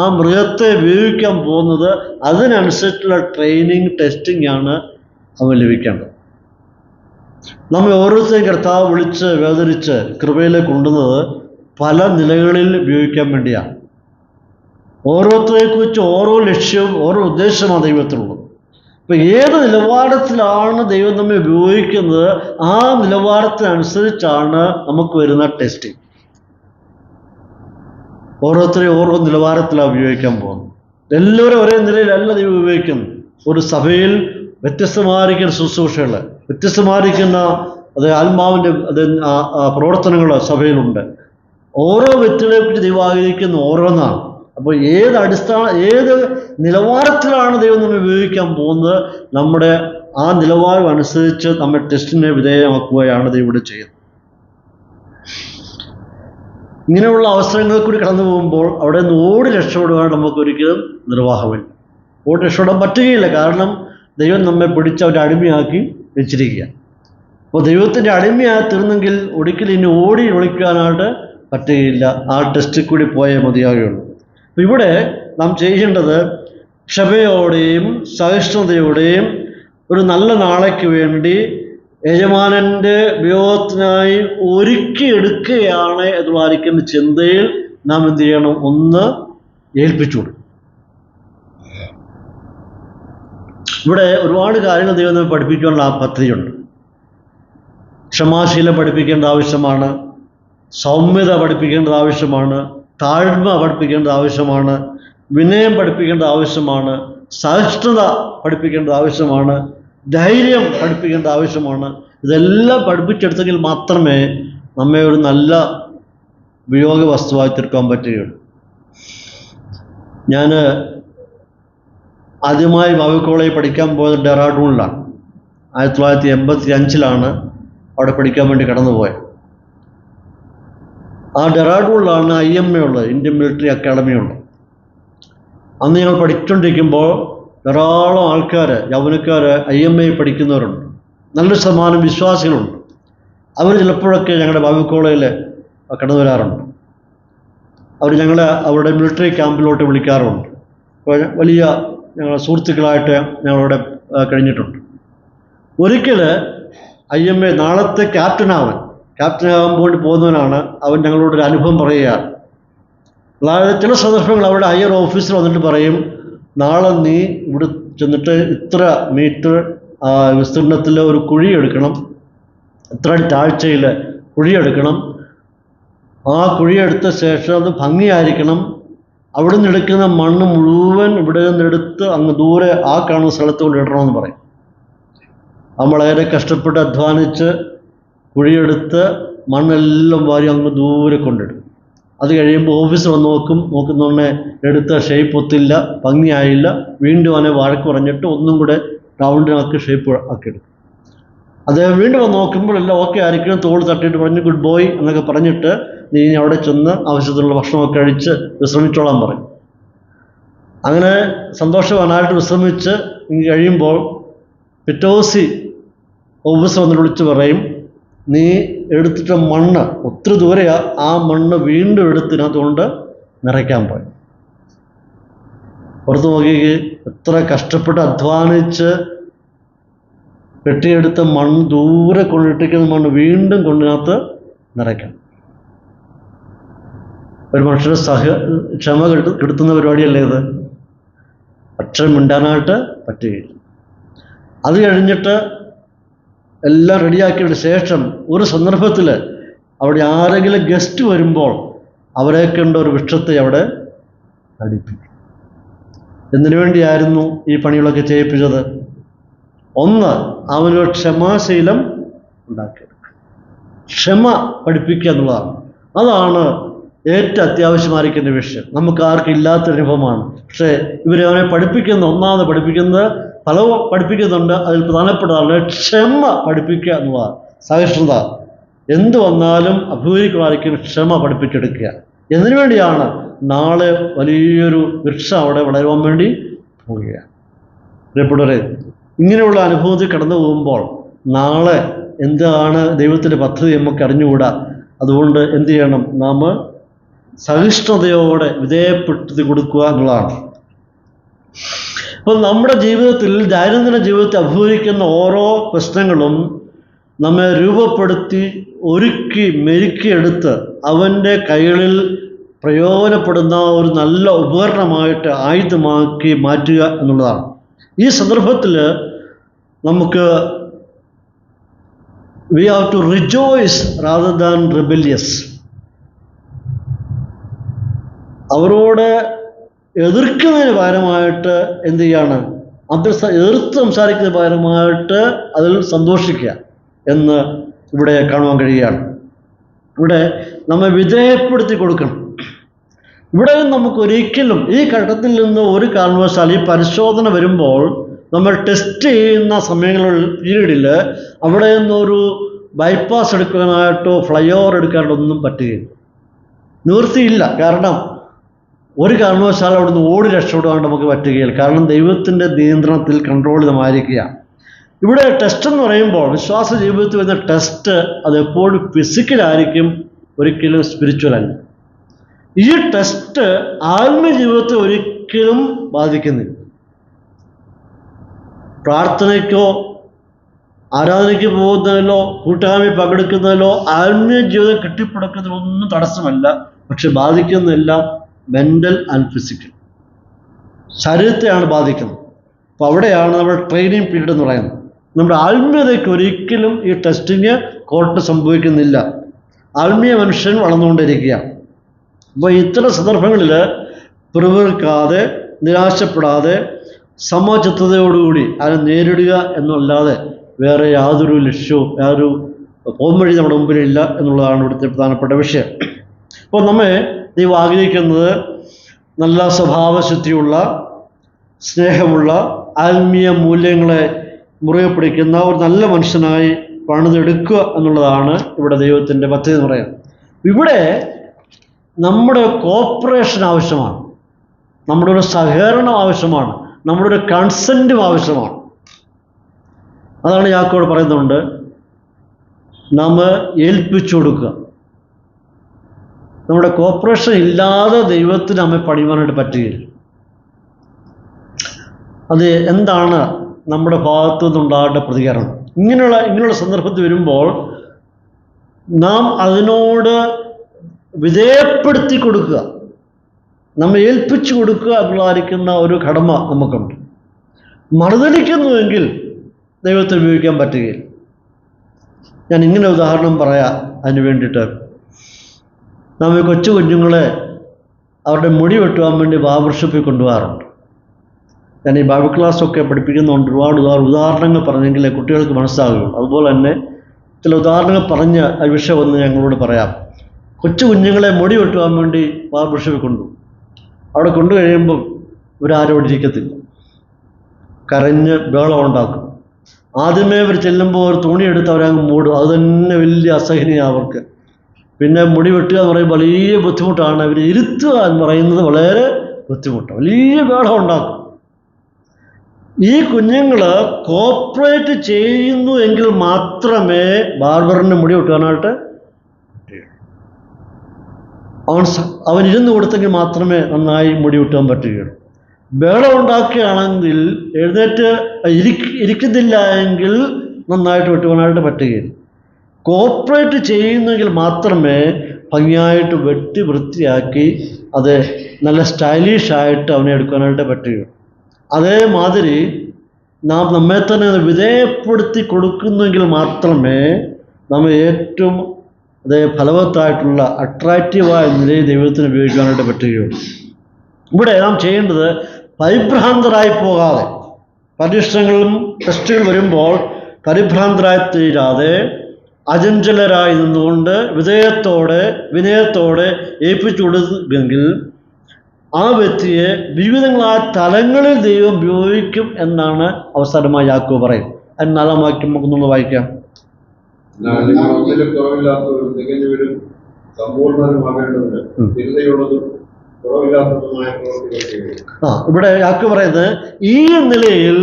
ആ മൃഗത്തെ ഉപയോഗിക്കാൻ പോകുന്നത്, അതിനനുസരിച്ചുള്ള ട്രെയിനിങ്, ടെസ്റ്റിംഗ് ആണ് അവൻ ലഭിക്കേണ്ടത്. നമ്മൾ ഓരോരുത്തരെയും കർത്താവ് വിളിച്ച് വേദനിച്ച് കൃപയിലേക്ക് കൊണ്ടുവന്നത് പല നിലകളിൽ ഉപയോഗിക്കാൻ വേണ്ടിയാണ്. ഓരോരുത്തരെക്കുറിച്ച് ഓരോ ലക്ഷ്യവും ഓരോ ഉദ്ദേശമാണ് ദൈവത്തിനുള്ളത്. അപ്പം ഏത് നിലവാരത്തിലാണ് ദൈവം നമ്മെ ഉപയോഗിക്കുന്നത്, ആ നിലവാരത്തിനനുസരിച്ചാണ് നമുക്ക് വരുന്ന ടെസ്റ്റിംഗ്. ഓരോരുത്തരെയും ഓരോ നിലവാരത്തിലാണ് ഉപയോഗിക്കാൻ പോകുന്നത്. എല്ലാവരും ഒരേ നിലയിലല്ല ദൈവം ഉപയോഗിക്കുന്നു. ഒരു സഭയിൽ വ്യത്യസ്തമായിരിക്കുന്ന ശുശ്രൂഷകൾ, വ്യത്യസ്തമായിരിക്കുന്ന ആത്മാവിൻ്റെ പ്രവർത്തനങ്ങൾ സഭയിലുണ്ട്. ഓരോ വ്യക്തികളെക്കുറിച്ച് ദൈവം ആഗ്രഹിക്കുന്ന ഓരോന്നാണ്. അപ്പോൾ ഏത് നിലവാരത്തിലാണ് ദൈവം നമ്മെ ഉപയോഗിക്കാൻ പോകുന്നത്, നമ്മുടെ ആ നിലവാരം അനുസരിച്ച് നമ്മെ ടെസ്റ്റിനെ വിധേയമാക്കുകയാണ് ദൈവം ഇവിടെ ചെയ്യുന്നത്. ഇങ്ങനെയുള്ള അവസരങ്ങളിൽ കൂടി കടന്നു പോകുമ്പോൾ അവിടെ നിന്ന് ഓടി രക്ഷപ്പെടുവാൻ നമുക്കൊരിക്കലും നിർവാഹമില്ല. ഓടി രക്ഷപ്പെടാൻ പറ്റുകയില്ല. കാരണം ദൈവം നമ്മെ പിടിച്ച് അവരുടെ അടിമയാക്കി വെച്ചിരിക്കുക. അപ്പോൾ ദൈവത്തിൻ്റെ അടിമയായി തീർന്നെങ്കിൽ ഒരിക്കലും ഇനി ഓടി ഒളിക്കാനായിട്ട് പറ്റുകയില്ല. ആ ടെസ്റ്റിൽ കൂടി പോയേ മതിയാകുകയുള്ളൂ. അപ്പോൾ ഇവിടെ നാം ചെയ്യേണ്ടത് ക്ഷമയോടെയും സഹിഷ്ണുതയോടെയും ഒരു നല്ല നാളേക്ക് വേണ്ടി യജമാനൻ്റെ ഉപയോഗത്തിനായി ഒരുക്കിയെടുക്കുകയാണ് എന്നുള്ളതായിരിക്കുന്ന ചിന്തയിൽ നാം എന്ത് ചെയ്യണം? ഒന്ന് ഏൽപ്പിച്ചു കൊടുക്കും. ഇവിടെ ഒരുപാട് കാര്യങ്ങൾ ദൈവം നമ്മെ പഠിപ്പിക്കാനുള്ള ആ പദ്ധതിയുണ്ട്. ക്ഷമാശീലം പഠിപ്പിക്കേണ്ട ആവശ്യമാണ്, സൗമ്യത പഠിപ്പിക്കേണ്ടത് ആവശ്യമാണ്, താഴ്മ പഠിപ്പിക്കേണ്ടത് ആവശ്യമാണ്, വിനയം പഠിപ്പിക്കേണ്ടത് ആവശ്യമാണ്, സഹിഷ്ണുത പഠിപ്പിക്കേണ്ടത് ആവശ്യമാണ്, ധൈര്യം പഠിപ്പിക്കേണ്ട ആവശ്യമാണ്. ഇതെല്ലാം പഠിപ്പിച്ചെടുത്തെങ്കിൽ മാത്രമേ നമ്മെ ഒരു നല്ല ഉപയോഗ വസ്തുവായി തീർക്കാൻ പറ്റുകയുള്ളൂ. ഞാൻ ആദ്യമായി ബാബു കോളേജിൽ പഠിക്കാൻ പോയത് ഡെറാഡൂണിലാണ്. 1985 അവിടെ പഠിക്കാൻ വേണ്ടി കടന്നുപോയത്. ആ ഡെറാഡൂണിലാണ് IMA ഉള്ളത്, ഇന്ത്യൻ മിലിറ്ററി അക്കാഡമി ഉള്ളത്. അന്ന് ഞങ്ങൾ പഠിച്ചുകൊണ്ടിരിക്കുമ്പോൾ ധാരാളം ആൾക്കാർ, യൗവനക്കാർ IMA പഠിക്കുന്നവരുണ്ട്. നല്ലൊരു ശതമാനം വിശ്വാസികളുണ്ട്. അവർ ചിലപ്പോഴൊക്കെ ഞങ്ങളുടെ ബാബു കോളേജിൽ കടന്നു വരാറുണ്ട്. അവർ ഞങ്ങളെ അവരുടെ മിലിറ്ററി ക്യാമ്പിലോട്ട് വിളിക്കാറുണ്ട്. അപ്പോൾ വലിയ ഞങ്ങളുടെ സുഹൃത്തുക്കളായിട്ട് ഞങ്ങളവിടെ കഴിഞ്ഞിട്ടുണ്ട്. ഒരിക്കൽ IMA നാളത്തെ ക്യാപ്റ്റനാകാൻ വേണ്ടി പോകുന്നവനാണ് അവൻ ഞങ്ങളോടൊരു അനുഭവം പറയുകയാണ്. അതായത് ചില സന്ദർഭങ്ങൾ അവിടെ ഹയർ ഓഫീസർ വന്നിട്ട് പറയും, നാളെ നീ ഇവിടെ ചെന്നിട്ട് ഇത്ര മീറ്റർ വിസ്തീർണത്തിൽ ഒരു കുഴിയെടുക്കണം, ഇത്ര താഴ്ചയിൽ കുഴിയെടുക്കണം, ആ കുഴിയെടുത്ത ശേഷം അത് ഭംഗിയായിരിക്കണം, അവിടെ നിന്ന് എടുക്കുന്ന മണ്ണ് മുഴുവൻ ഇവിടെ നിന്നെടുത്ത് അങ്ങ് ദൂരെ ആ കാണുന്ന സ്ഥലത്ത് കൊണ്ട് ഇടണമെന്ന് പറയും. നമ്മൾ വളരെ കഷ്ടപ്പെട്ട് അധ്വാനിച്ച് കുഴിയെടുത്ത് മണ്ണെല്ലാം വാരി അങ്ങ് ദൂരെ കൊണ്ടിടും. അത് കഴിയുമ്പോൾ ഓഫീസർ വന്ന് നോക്കുന്നൊന്നെ എടുത്ത ഷേപ്പ് ഒത്തില്ല, ഭംഗിയായില്ല, വീണ്ടും അവനെ വഴക്ക് പറഞ്ഞിട്ട് ഒന്നും കൂടെ റൗണ്ടിനാക്കി ഷേപ്പ് ആക്കിയെടുക്കും. അദ്ദേഹം വീണ്ടും വന്ന് നോക്കുമ്പോൾ എല്ലാം ഓക്കെ ആയിരിക്കണം, തോൾ തട്ടിയിട്ട് പറഞ്ഞ് ഗുഡ് ബോയ് എന്നൊക്കെ പറഞ്ഞിട്ട് നീ അവിടെ ചെന്ന് ആവശ്യത്തിനുള്ള ഭക്ഷണമൊക്കെ കഴിച്ച് വിശ്രമിച്ചോളാൻ പറയും. അങ്ങനെ സന്തോഷവാനായിട്ട് വിശ്രമിച്ച് കഴിയുമ്പോൾ പിറ്റോസി ഓഫീസർ വന്നിട്ട് വിളിച്ച് പറയും, നീ എടുത്തിട്ട് മണ്ണ് ഒത്തിരി ദൂരെയാ, ആ മണ്ണ് വീണ്ടും എടുത്തിനകത്തുകൊണ്ട് നിറയ്ക്കാൻ പറയും. പുറത്ത് നോക്കി എത്ര കഷ്ടപ്പെട്ട് അധ്വാനിച്ച് കെട്ടിയെടുത്ത മണ്ണ് ദൂരെ കൊണ്ടിട്ടിരിക്കുന്ന മണ്ണ് വീണ്ടും കൊണ്ടിനകത്ത് നിറയ്ക്കണം. ഒരു മനുഷ്യരെ ക്ഷമ കെടുത്തുന്ന പരിപാടിയല്ലേ ഇത്? അക്ഷരം മിണ്ടാനായിട്ട് പറ്റുകയില്ല. അത് കഴിഞ്ഞിട്ട് എല്ലാം റെഡിയാക്കിയതിന് ശേഷം ഒരു സന്ദർഭത്തിൽ അവിടെ ആരെങ്കിലും ഗസ്റ്റ് വരുമ്പോൾ അവരെ കണ്ട ഒരു വൃക്ഷത്തെ അവിടെ നടിപ്പിക്കും. എന്തിനു വേണ്ടിയായിരുന്നു ഈ പണികളൊക്കെ ചെയ്യിപ്പിച്ചത്? ഒന്ന്, അവനൊരു ക്ഷമാശീലം ഉണ്ടാക്കിയെടുക്കുക, ക്ഷമ പഠിപ്പിക്കുക എന്നുള്ളതാണ്. അതാണ് ഏറ്റവും അത്യാവശ്യമായിരിക്കുന്ന വിഷയം. നമുക്ക് ആർക്കും ഇല്ലാത്തൊരു അനുഭവമാണ്. പക്ഷേ അവനെ ഒന്നാമത് പഠിപ്പിക്കുന്നത് പലവും പഠിപ്പിക്കുന്നുണ്ട്. അതിൽ പ്രധാനപ്പെട്ടതാണ് ക്ഷമ പഠിപ്പിക്കുക എന്നുള്ളതാണ്. സഹിഷ്ണുത, എന്ത് വന്നാലും അഭിമുഖീകരിക്കുമായിരിക്കും ക്ഷമ പഠിപ്പിച്ചെടുക്കുക. എന്തിനു വേണ്ടിയാണ്? നാളെ വലിയൊരു വൃക്ഷം അവിടെ വളരുവാൻ വേണ്ടി പോവുകയാണ്. പ്രിയപ്പെട്ടവരെ, ഇങ്ങനെയുള്ള അനുഭവത്തിൽ കടന്നു പോകുമ്പോൾ നാളെ എന്താണ് ദൈവത്തിൻ്റെ പദ്ധതി നമുക്ക് അറിഞ്ഞുകൂടാ. അതുകൊണ്ട് എന്ത് ചെയ്യണം? നാം സഹിഷ്ണുതയോടെ വിധേയപ്പെടുത്തി കൊടുക്കുക എന്നുള്ളതാണ്. അപ്പം നമ്മുടെ ജീവിതത്തിൽ, ദൈനംദിന ജീവിതത്തിൽ അഭിമുഖീകരിക്കുന്ന ഓരോ പ്രശ്നങ്ങളും നമ്മെ രൂപപ്പെടുത്തി ഒരുക്കി മെരുക്കിയെടുത്ത് അവൻ്റെ കൈകളിൽ പ്രയോജനപ്പെടുന്ന ഒരു നല്ല ഉപകരണമായിട്ട് ആയുധമാക്കി മാറ്റുക എന്നുള്ളതാണ്. ഈ സന്ദർഭത്തിൽ നമുക്ക് we have to rejoice rather than rebellious. അവരോട് എതിർക്കുന്നതിന് പകരമായിട്ട് എന്ത് ചെയ്യാണ്, എതിർത്ത് സംസാരിക്കുന്നതിന് പകരമായിട്ട് അതിൽ സന്തോഷിക്കുക എന്ന് ഇവിടെ കാണുവാൻ കഴിയുകയാണ്. ഇവിടെ നമ്മെ വിധേയപ്പെടുത്തി കൊടുക്കണം. ഇവിടെ നമുക്കൊരിക്കലും ഈ ഘട്ടത്തിൽ നിന്ന് ഒരു കാരണവശാലും ഈ പരിശോധന വരുമ്പോൾ നമ്മൾ ടെസ്റ്റ് ചെയ്യുന്ന സമയങ്ങളിൽ പീരീഡിൽ അവിടെ നിന്നൊരു ബൈപ്പാസ് എടുക്കാനായിട്ടോ ഫ്ലൈ ഓവർ എടുക്കാനായിട്ടോ ഒന്നും പറ്റുകയില്ല, നിവൃത്തിയില്ല. കാരണം ഒരു കാരണവശാലും അവിടെ നിന്ന് ഓടി രക്ഷപ്പെടാൻ നമുക്ക് പറ്റുകയില്ല. കാരണം ദൈവത്തിൻ്റെ നിയന്ത്രണത്തിൽ കൺട്രോൾ ആയിരിക്കുക. ഇവിടെ ടെസ്റ്റ് എന്ന് പറയുമ്പോൾ വിശ്വാസ ജീവിതത്തിൽ വരുന്ന ടെസ്റ്റ് അതെപ്പോഴും ഫിസിക്കലായിരിക്കും, ഒരിക്കലും സ്പിരിച്വൽ അല്ല. ഈ ടെസ്റ്റ് ആത്മീയ ജീവിതത്തെ ഒരിക്കലും ബാധിക്കുന്നില്ല. പ്രാർത്ഥനയ്ക്കോ ആരാധനയ്ക്ക് പോകുന്നതിലോ കൂട്ടായ്മ പങ്കെടുക്കുന്നതിലോ ആത്മീയ ജീവിതം കെട്ടിപ്പടുക്കുന്നതിലോ ഒന്നും തടസ്സമല്ല. പക്ഷെ ബാധിക്കുന്നില്ല മെൻ്റൽ ആൻഡ് ഫിസിക്കൽ, ശരീരത്തെയാണ് ബാധിക്കുന്നത്. അപ്പോൾ അവിടെയാണ് നമ്മൾ ട്രെയിനിങ് പീരീഡ് എന്ന് പറയുന്നത്. നമ്മുടെ ആത്മീയതയ്ക്ക് ഒരിക്കലും ഈ ടെസ്റ്റിങ് കോർട്ട് സംഭവിക്കുന്നില്ല. ആത്മീയ മനുഷ്യൻ വളർന്നുകൊണ്ടിരിക്കുകയാണ്. അപ്പോൾ ഇത്തരം സന്ദർഭങ്ങളിൽ പിറുപിറുക്കാതെ നിരാശപ്പെടാതെ സമചിത്തതയോടുകൂടി അതിനെ നേരിടുക എന്നല്ലാതെ വേറെ യാതൊരു ലക്ഷ്യവും യാതൊരു പോംവഴി നമ്മുടെ മുമ്പിലില്ല എന്നുള്ളതാണ് ഇവിടുത്തെ പ്രധാനപ്പെട്ട വിഷയം. അപ്പോൾ നമ്മെ ദൈവം ആഗ്രഹിക്കുന്നത് നല്ല സ്വഭാവശുദ്ധിയുള്ള, സ്നേഹമുള്ള, ആത്മീയ മൂല്യങ്ങളെ മുറുകെ പിടിക്കുന്ന ഒരു നല്ല മനുഷ്യനായി പണിതെടുക്കുക എന്നുള്ളതാണ് ഇവിടെ ദൈവത്തിൻ്റെ പദ്ധതി എന്ന് പറയുന്നത്. ഇവിടെ നമ്മുടെ കോപ്പറേഷൻ ആവശ്യമാണ്, നമ്മുടെ ഒരു സഹകരണം ആവശ്യമാണ്, നമ്മുടെ ഒരു കൺസെൻറ്റും ആവശ്യമാണ്. അതാണ് യാക്കോബ് പറയുന്നുണ്ട്, നാം ഏൽപ്പിച്ചു കൊടുക്കുക. നമ്മുടെ കോപ്പറേഷൻ ഇല്ലാതെ ദൈവത്തിന് നമ്മെ പണിയുവാനായിട്ട് പറ്റുകയില്ല. അത് എന്താണ് നമ്മുടെ ഭാഗത്തു നിന്നുണ്ടാകേണ്ട പ്രതികരണം? ഇങ്ങനെയുള്ള സന്ദർഭത്തിൽ വരുമ്പോൾ നാം അതിനോട് വിധേയപ്പെടുത്തി കൊടുക്കുക, നമ്മെ ഏൽപ്പിച്ചു കൊടുക്കുക എന്നുള്ളതായിരിക്കുന്ന ഒരു കടമ നമുക്കുണ്ട്. മറുതലിക്കുന്നുവെങ്കിൽ ദൈവത്തെ ഉപയോഗിക്കാൻ പറ്റുകയില്ല. ഞാൻ ഇങ്ങനെ ഉദാഹരണം പറയാം അതിന് വേണ്ടിയിട്ട്. നാം ഈ കൊച്ചു കുഞ്ഞുങ്ങളെ അവരുടെ മുടി വെട്ടുവാൻ വേണ്ടി ബാർബർഷോപ്പിൽ കൊണ്ടുപോകാറുണ്ട്. ഞാൻ ഈ ബൈബിൾ ക്ലാസ്സൊക്കെ പഠിപ്പിക്കുന്നുണ്ട്. ഒരുപാട് ഉദാഹരണങ്ങൾ പറഞ്ഞെങ്കിലേ കുട്ടികൾക്ക് മനസ്സിലാകുകയുള്ളൂ. അതുപോലെ തന്നെ ചില ഉദാഹരണങ്ങൾ പറഞ്ഞ് ആ വിഷയം ഒന്ന് ഞങ്ങളോട് പറയാം. കൊച്ചു കുഞ്ഞുങ്ങളെ മുടി വെട്ടുവാൻ വേണ്ടി ബാർബർഷോപ്പിൽ കൊണ്ടുപോകും. അവിടെ കൊണ്ടുകഴിയുമ്പം ഇവരാരും അവിടെ ഇരിക്കത്തില്ല, കരഞ്ഞ് ബഹളം ഉണ്ടാക്കും. ആദ്യമേ അവർ ചെല്ലുമ്പോൾ ഒരു തുണിയെടുത്ത് അവരങ്ങ് മൂടും. അത് തന്നെ വലിയ അസഹനീയമാണ് അവർക്ക്. പിന്നെ മുടി വെട്ടുക എന്ന് പറയുമ്പോൾ വലിയ ബുദ്ധിമുട്ടാണ്. അവർ ഇരുത്തുക എന്ന് പറയുന്നത് വളരെ ബുദ്ധിമുട്ടാണ്, വലിയ ബഹളം ഉണ്ടാക്കും. ഈ കുഞ്ഞുങ്ങൾ കോപ്പറേറ്റ് ചെയ്യുന്നു എങ്കിൽ മാത്രമേ ബാർബറിന് മുടി വെട്ടുവാനായിട്ട് അവൻ ഇരുന്ന് കൊടുത്തെങ്കിൽ മാത്രമേ നന്നായി മുടി വെട്ടാൻ പറ്റുകയുള്ളൂ. ബഹളം ഉണ്ടാക്കുകയാണെങ്കിൽ എഴുന്നേറ്റ് ഇരിക്കുന്നില്ല എങ്കിൽ നന്നായിട്ട് വെട്ടുവാനായിട്ട് പറ്റുകയില്ല. കോപ്പറേറ്റ് ചെയ്യുന്നെങ്കിൽ മാത്രമേ ഭംഗിയായിട്ട് വെട്ടി വൃത്തിയാക്കി അത് നല്ല സ്റ്റൈലിഷായിട്ട് അവനെ എടുക്കാനായിട്ട് പറ്റുകയുള്ളൂ. അതേമാതിരി നാം നമ്മെ തന്നെ വിധേയപ്പെടുത്തി കൊടുക്കുന്നെങ്കിൽ മാത്രമേ നമ്മൾ ഏറ്റവും ഫലവത്തായിട്ടുള്ള അട്രാക്റ്റീവായ നിലയിൽ ദൈവത്തിന് ഉപയോഗിക്കാനായിട്ട് പറ്റുകയുള്ളൂ. ഇവിടെ നാം ചെയ്യേണ്ടത് പരിഭ്രാന്തരായി പോകാതെ, പരീക്ഷണങ്ങളും ടെസ്റ്റുകൾ വരുമ്പോൾ പരിഭ്രാന്തരായി തീരാതെ അചഞ്ചലരായി നിന്നുകൊണ്ട് വിനയത്തോടെ ഏൽപ്പിച്ചു കൊടുക്കുമെങ്കിൽ ആ വ്യക്തിയെ വിവിധങ്ങളായ തലങ്ങളിൽ ദൈവം ഉപയോഗിക്കും എന്നാണ് അവസാനമായി യാക്കോബ് പറയും. അത് 4-ാം വാക്യം നമുക്കൊന്ന് വായിക്കാം. കുറവില്ലാത്തവരും തികഞ്ഞവരും സമ്പൂർണ്ണരുമാകേണ്ടതിന് സ്ഥിരതയുള്ളതും കുറവില്ലാത്തതുമായ പ്രവൃത്തികൾ. ഇവിടെ യാക്കോബ് പറയുന്നത് ഈ നിലയിൽ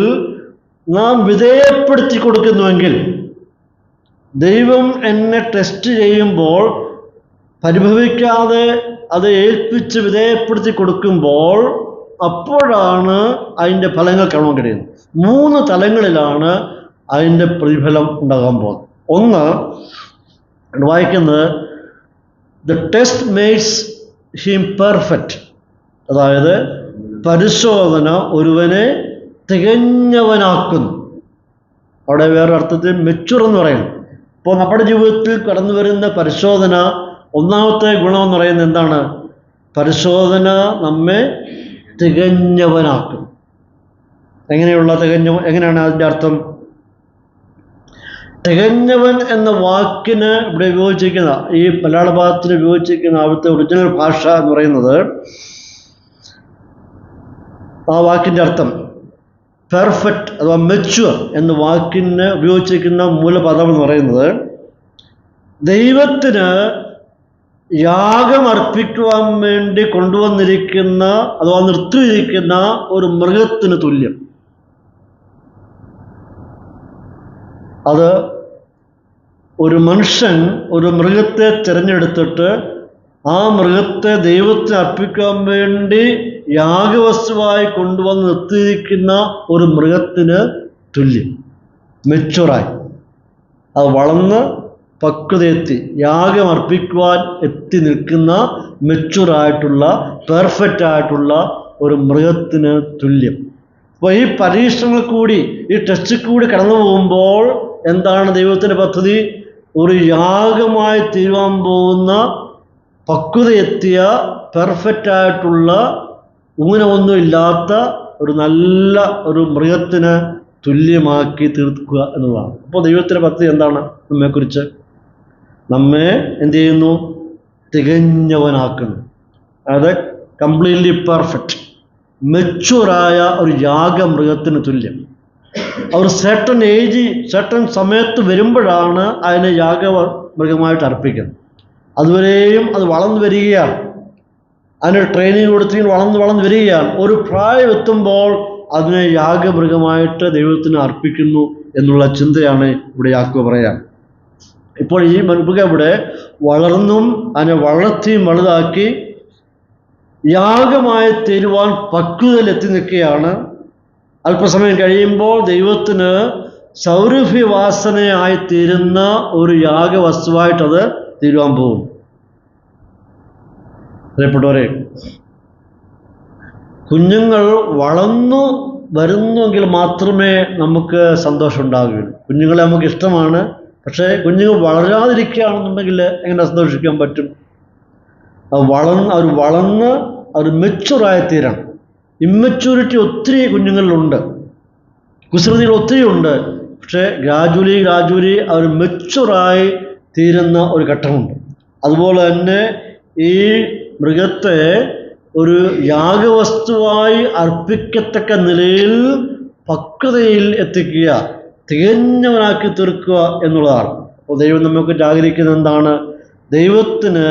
നാം വിധേയപ്പെടുത്തി കൊടുക്കുന്നുവെങ്കിൽ, ദൈവം എന്നെ ടെസ്റ്റ് ചെയ്യുമ്പോൾ പരിഭവിക്കാതെ അത് ഏൽപ്പിച്ച് വിധേയപ്പെടുത്തി കൊടുക്കുമ്പോൾ അപ്പോഴാണ് അതിൻ്റെ ഫലങ്ങൾ കാണാൻ കഴിയുന്നത്. 3 തലങ്ങളിലാണ് അതിൻ്റെ പ്രതിഫലം ഉണ്ടാകാൻ പോകുന്നത്. ഒന്ന് വായിക്കുന്നത്, the test makes him perfect, അതായത് പരിശോധന ഒരുവനെ തികഞ്ഞവനാക്കുന്നു. അവിടെ വേറെ അർത്ഥത്തിൽ മെച്ചുർ എന്ന് പറയുന്നു. ഇപ്പോൾ നമ്മുടെ ജീവിതത്തിൽ കടന്നു വരുന്ന പരിശോധന ഒന്നാമത്തെ ഗുണമെന്ന് പറയുന്നത് എന്താണ്? പരിശോധന നമ്മെ തികഞ്ഞവനാക്കും. എങ്ങനെയാണ് അതിൻ്റെ അർത്ഥം? തികഞ്ഞവൻ എന്ന വാക്കിന് ഇവിടെ ഉപയോഗിച്ചിരിക്കുന്ന, ഈ മലയാള ഭാഗത്തിന് ഉപയോഗിച്ചിരിക്കുന്ന അവിടുത്തെ ഒറിജിനൽ ഭാഷ എന്ന് പറയുന്നത്, ആ വാക്കിൻ്റെ അർത്ഥം പെർഫെക്റ്റ് അഥവാ മെച്യൂർ എന്ന വാക്കിന് ഉപയോഗിച്ചിരിക്കുന്ന മൂലപദം എന്ന് പറയുന്നത് ദൈവത്തിന് യാഗം അർപ്പിക്കുവാൻ വേണ്ടി കൊണ്ടുവന്നിരിക്കുന്ന അഥവാ നിർത്തിയിരിക്കുന്ന ഒരു മൃഗത്തിന് തുല്യം. അത് ഒരു മനുഷ്യൻ ഒരു മൃഗത്തെ തിരഞ്ഞെടുത്തിട്ട് ആ മൃഗത്തെ ദൈവത്തിന് അർപ്പിക്കാൻ വേണ്ടി യാഗവസ്തുവായി കൊണ്ടുവന്ന് നിർത്തിയിരിക്കുന്ന ഒരു മൃഗത്തിന് തുല്യം, മെച്ചുറായി അത് വളർന്ന് പക്വതയെത്തി യാഗം അർപ്പിക്കുവാൻ എത്തി നിൽക്കുന്ന മെച്ചുറായിട്ടുള്ള പെർഫെക്റ്റ് ആയിട്ടുള്ള ഒരു മൃഗത്തിന് തുല്യം. അപ്പോൾ ഈ പരീക്ഷണങ്ങൾ കൂടി, ഈ ടെസ്റ്റിൽ കൂടി കടന്നു പോകുമ്പോൾ എന്താണ് ദൈവത്തിൻ്റെ പദ്ധതി? ഒരു യാഗമായി തീരുവാൻ പോകുന്ന പക്വതയെത്തിയ പെർഫെക്റ്റ് ആയിട്ടുള്ള ഊനമൊന്നും ഇല്ലാത്ത ഒരു നല്ല ഒരു മൃഗത്തിന് തുല്യമാക്കി തീർക്കുക എന്നുള്ളതാണ്. അപ്പോൾ ദൈവത്തിൻ്റെ പദ്ധതി എന്താണ്? നമ്മെക്കുറിച്ച് നമ്മെ എന്ത് ചെയ്യുന്നു? തികഞ്ഞവനാക്കുന്നു. അതായത് കംപ്ലീറ്റ്ലി പെർഫെക്റ്റ്, മെച്യൂറായ ഒരു യാഗമൃഗത്തിന് തുല്യം. അവർ സെർട്ടൺ ഏജ്, സെർട്ടൺ സമയത്ത് വരുമ്പോഴാണ് അതിനെ യാഗമൃഗമായിട്ട് അർപ്പിക്കുന്നത്. അതുവരെയും അത് വളർന്നു വരികയാണ്, അതിന് ട്രെയിനിങ് കൊടുത്ത് വളർന്നു വരികയാണ്. ഒരു പ്രായം എത്തുമ്പോൾ അതിനെ യാഗമൃഗമായിട്ട് ദൈവത്തിന് അർപ്പിക്കുന്നു എന്നുള്ള ചിന്തയാണ് ഇവിടെ യാക്കോബ് പറയാം. ഇപ്പോൾ ഈ മൃഗം ഇവിടെ വളർന്നും അതിനെ വളർത്തിയും വലുതാക്കി യാഗമായി തീരുവാൻ പക്വതയിലെത്തി നിൽക്കുകയാണ്. അല്പസമയം കഴിയുമ്പോൾ ദൈവത്തിന് സൗരഭ്യവാസനയായി തീരുന്ന ഒരു യാഗവസ്തുവായിട്ടത് തീരുവാൻ പോകും. പ്രിയപ്പെട്ടവരെ, കുഞ്ഞുങ്ങൾ വളർന്നു വരുന്നെങ്കിൽ മാത്രമേ നമുക്ക് സന്തോഷം ഉണ്ടാവുകയുള്ളൂ. കുഞ്ഞുങ്ങളെ നമുക്ക് ഇഷ്ടമാണ്, പക്ഷേ കുഞ്ഞുങ്ങൾ വളരാതിരിക്കുകയാണെന്നുണ്ടെങ്കിൽ എങ്ങനെ സന്തോഷിക്കാൻ പറ്റും? അവർ അവർ മെച്യൂറായി തീരണം. ഇമ്മച്യൂരിറ്റി ഒത്തിരി കുഞ്ഞുങ്ങളിലുണ്ട്, കുസൃതികൾ ഒത്തിരി ഉണ്ട്. പക്ഷേ ഗ്രാജുവലി അവർ മെച്യൂറായി തീരുന്ന ഒരു ഘട്ടമുണ്ട്. അതുപോലെ തന്നെ ഈ മൃഗത്തെ ഒരു യാഗവസ്തുവായി അർപ്പിക്കത്തക്ക നിലയിൽ പക്വതയിൽ എത്തിക്കുക, തികഞ്ഞവനാക്കി തീർക്കുക എന്നുള്ളതാണ്. അപ്പോൾ ദൈവം നമുക്ക് ആഗ്രഹിക്കുന്നത് എന്താണ്? ദൈവത്തിന്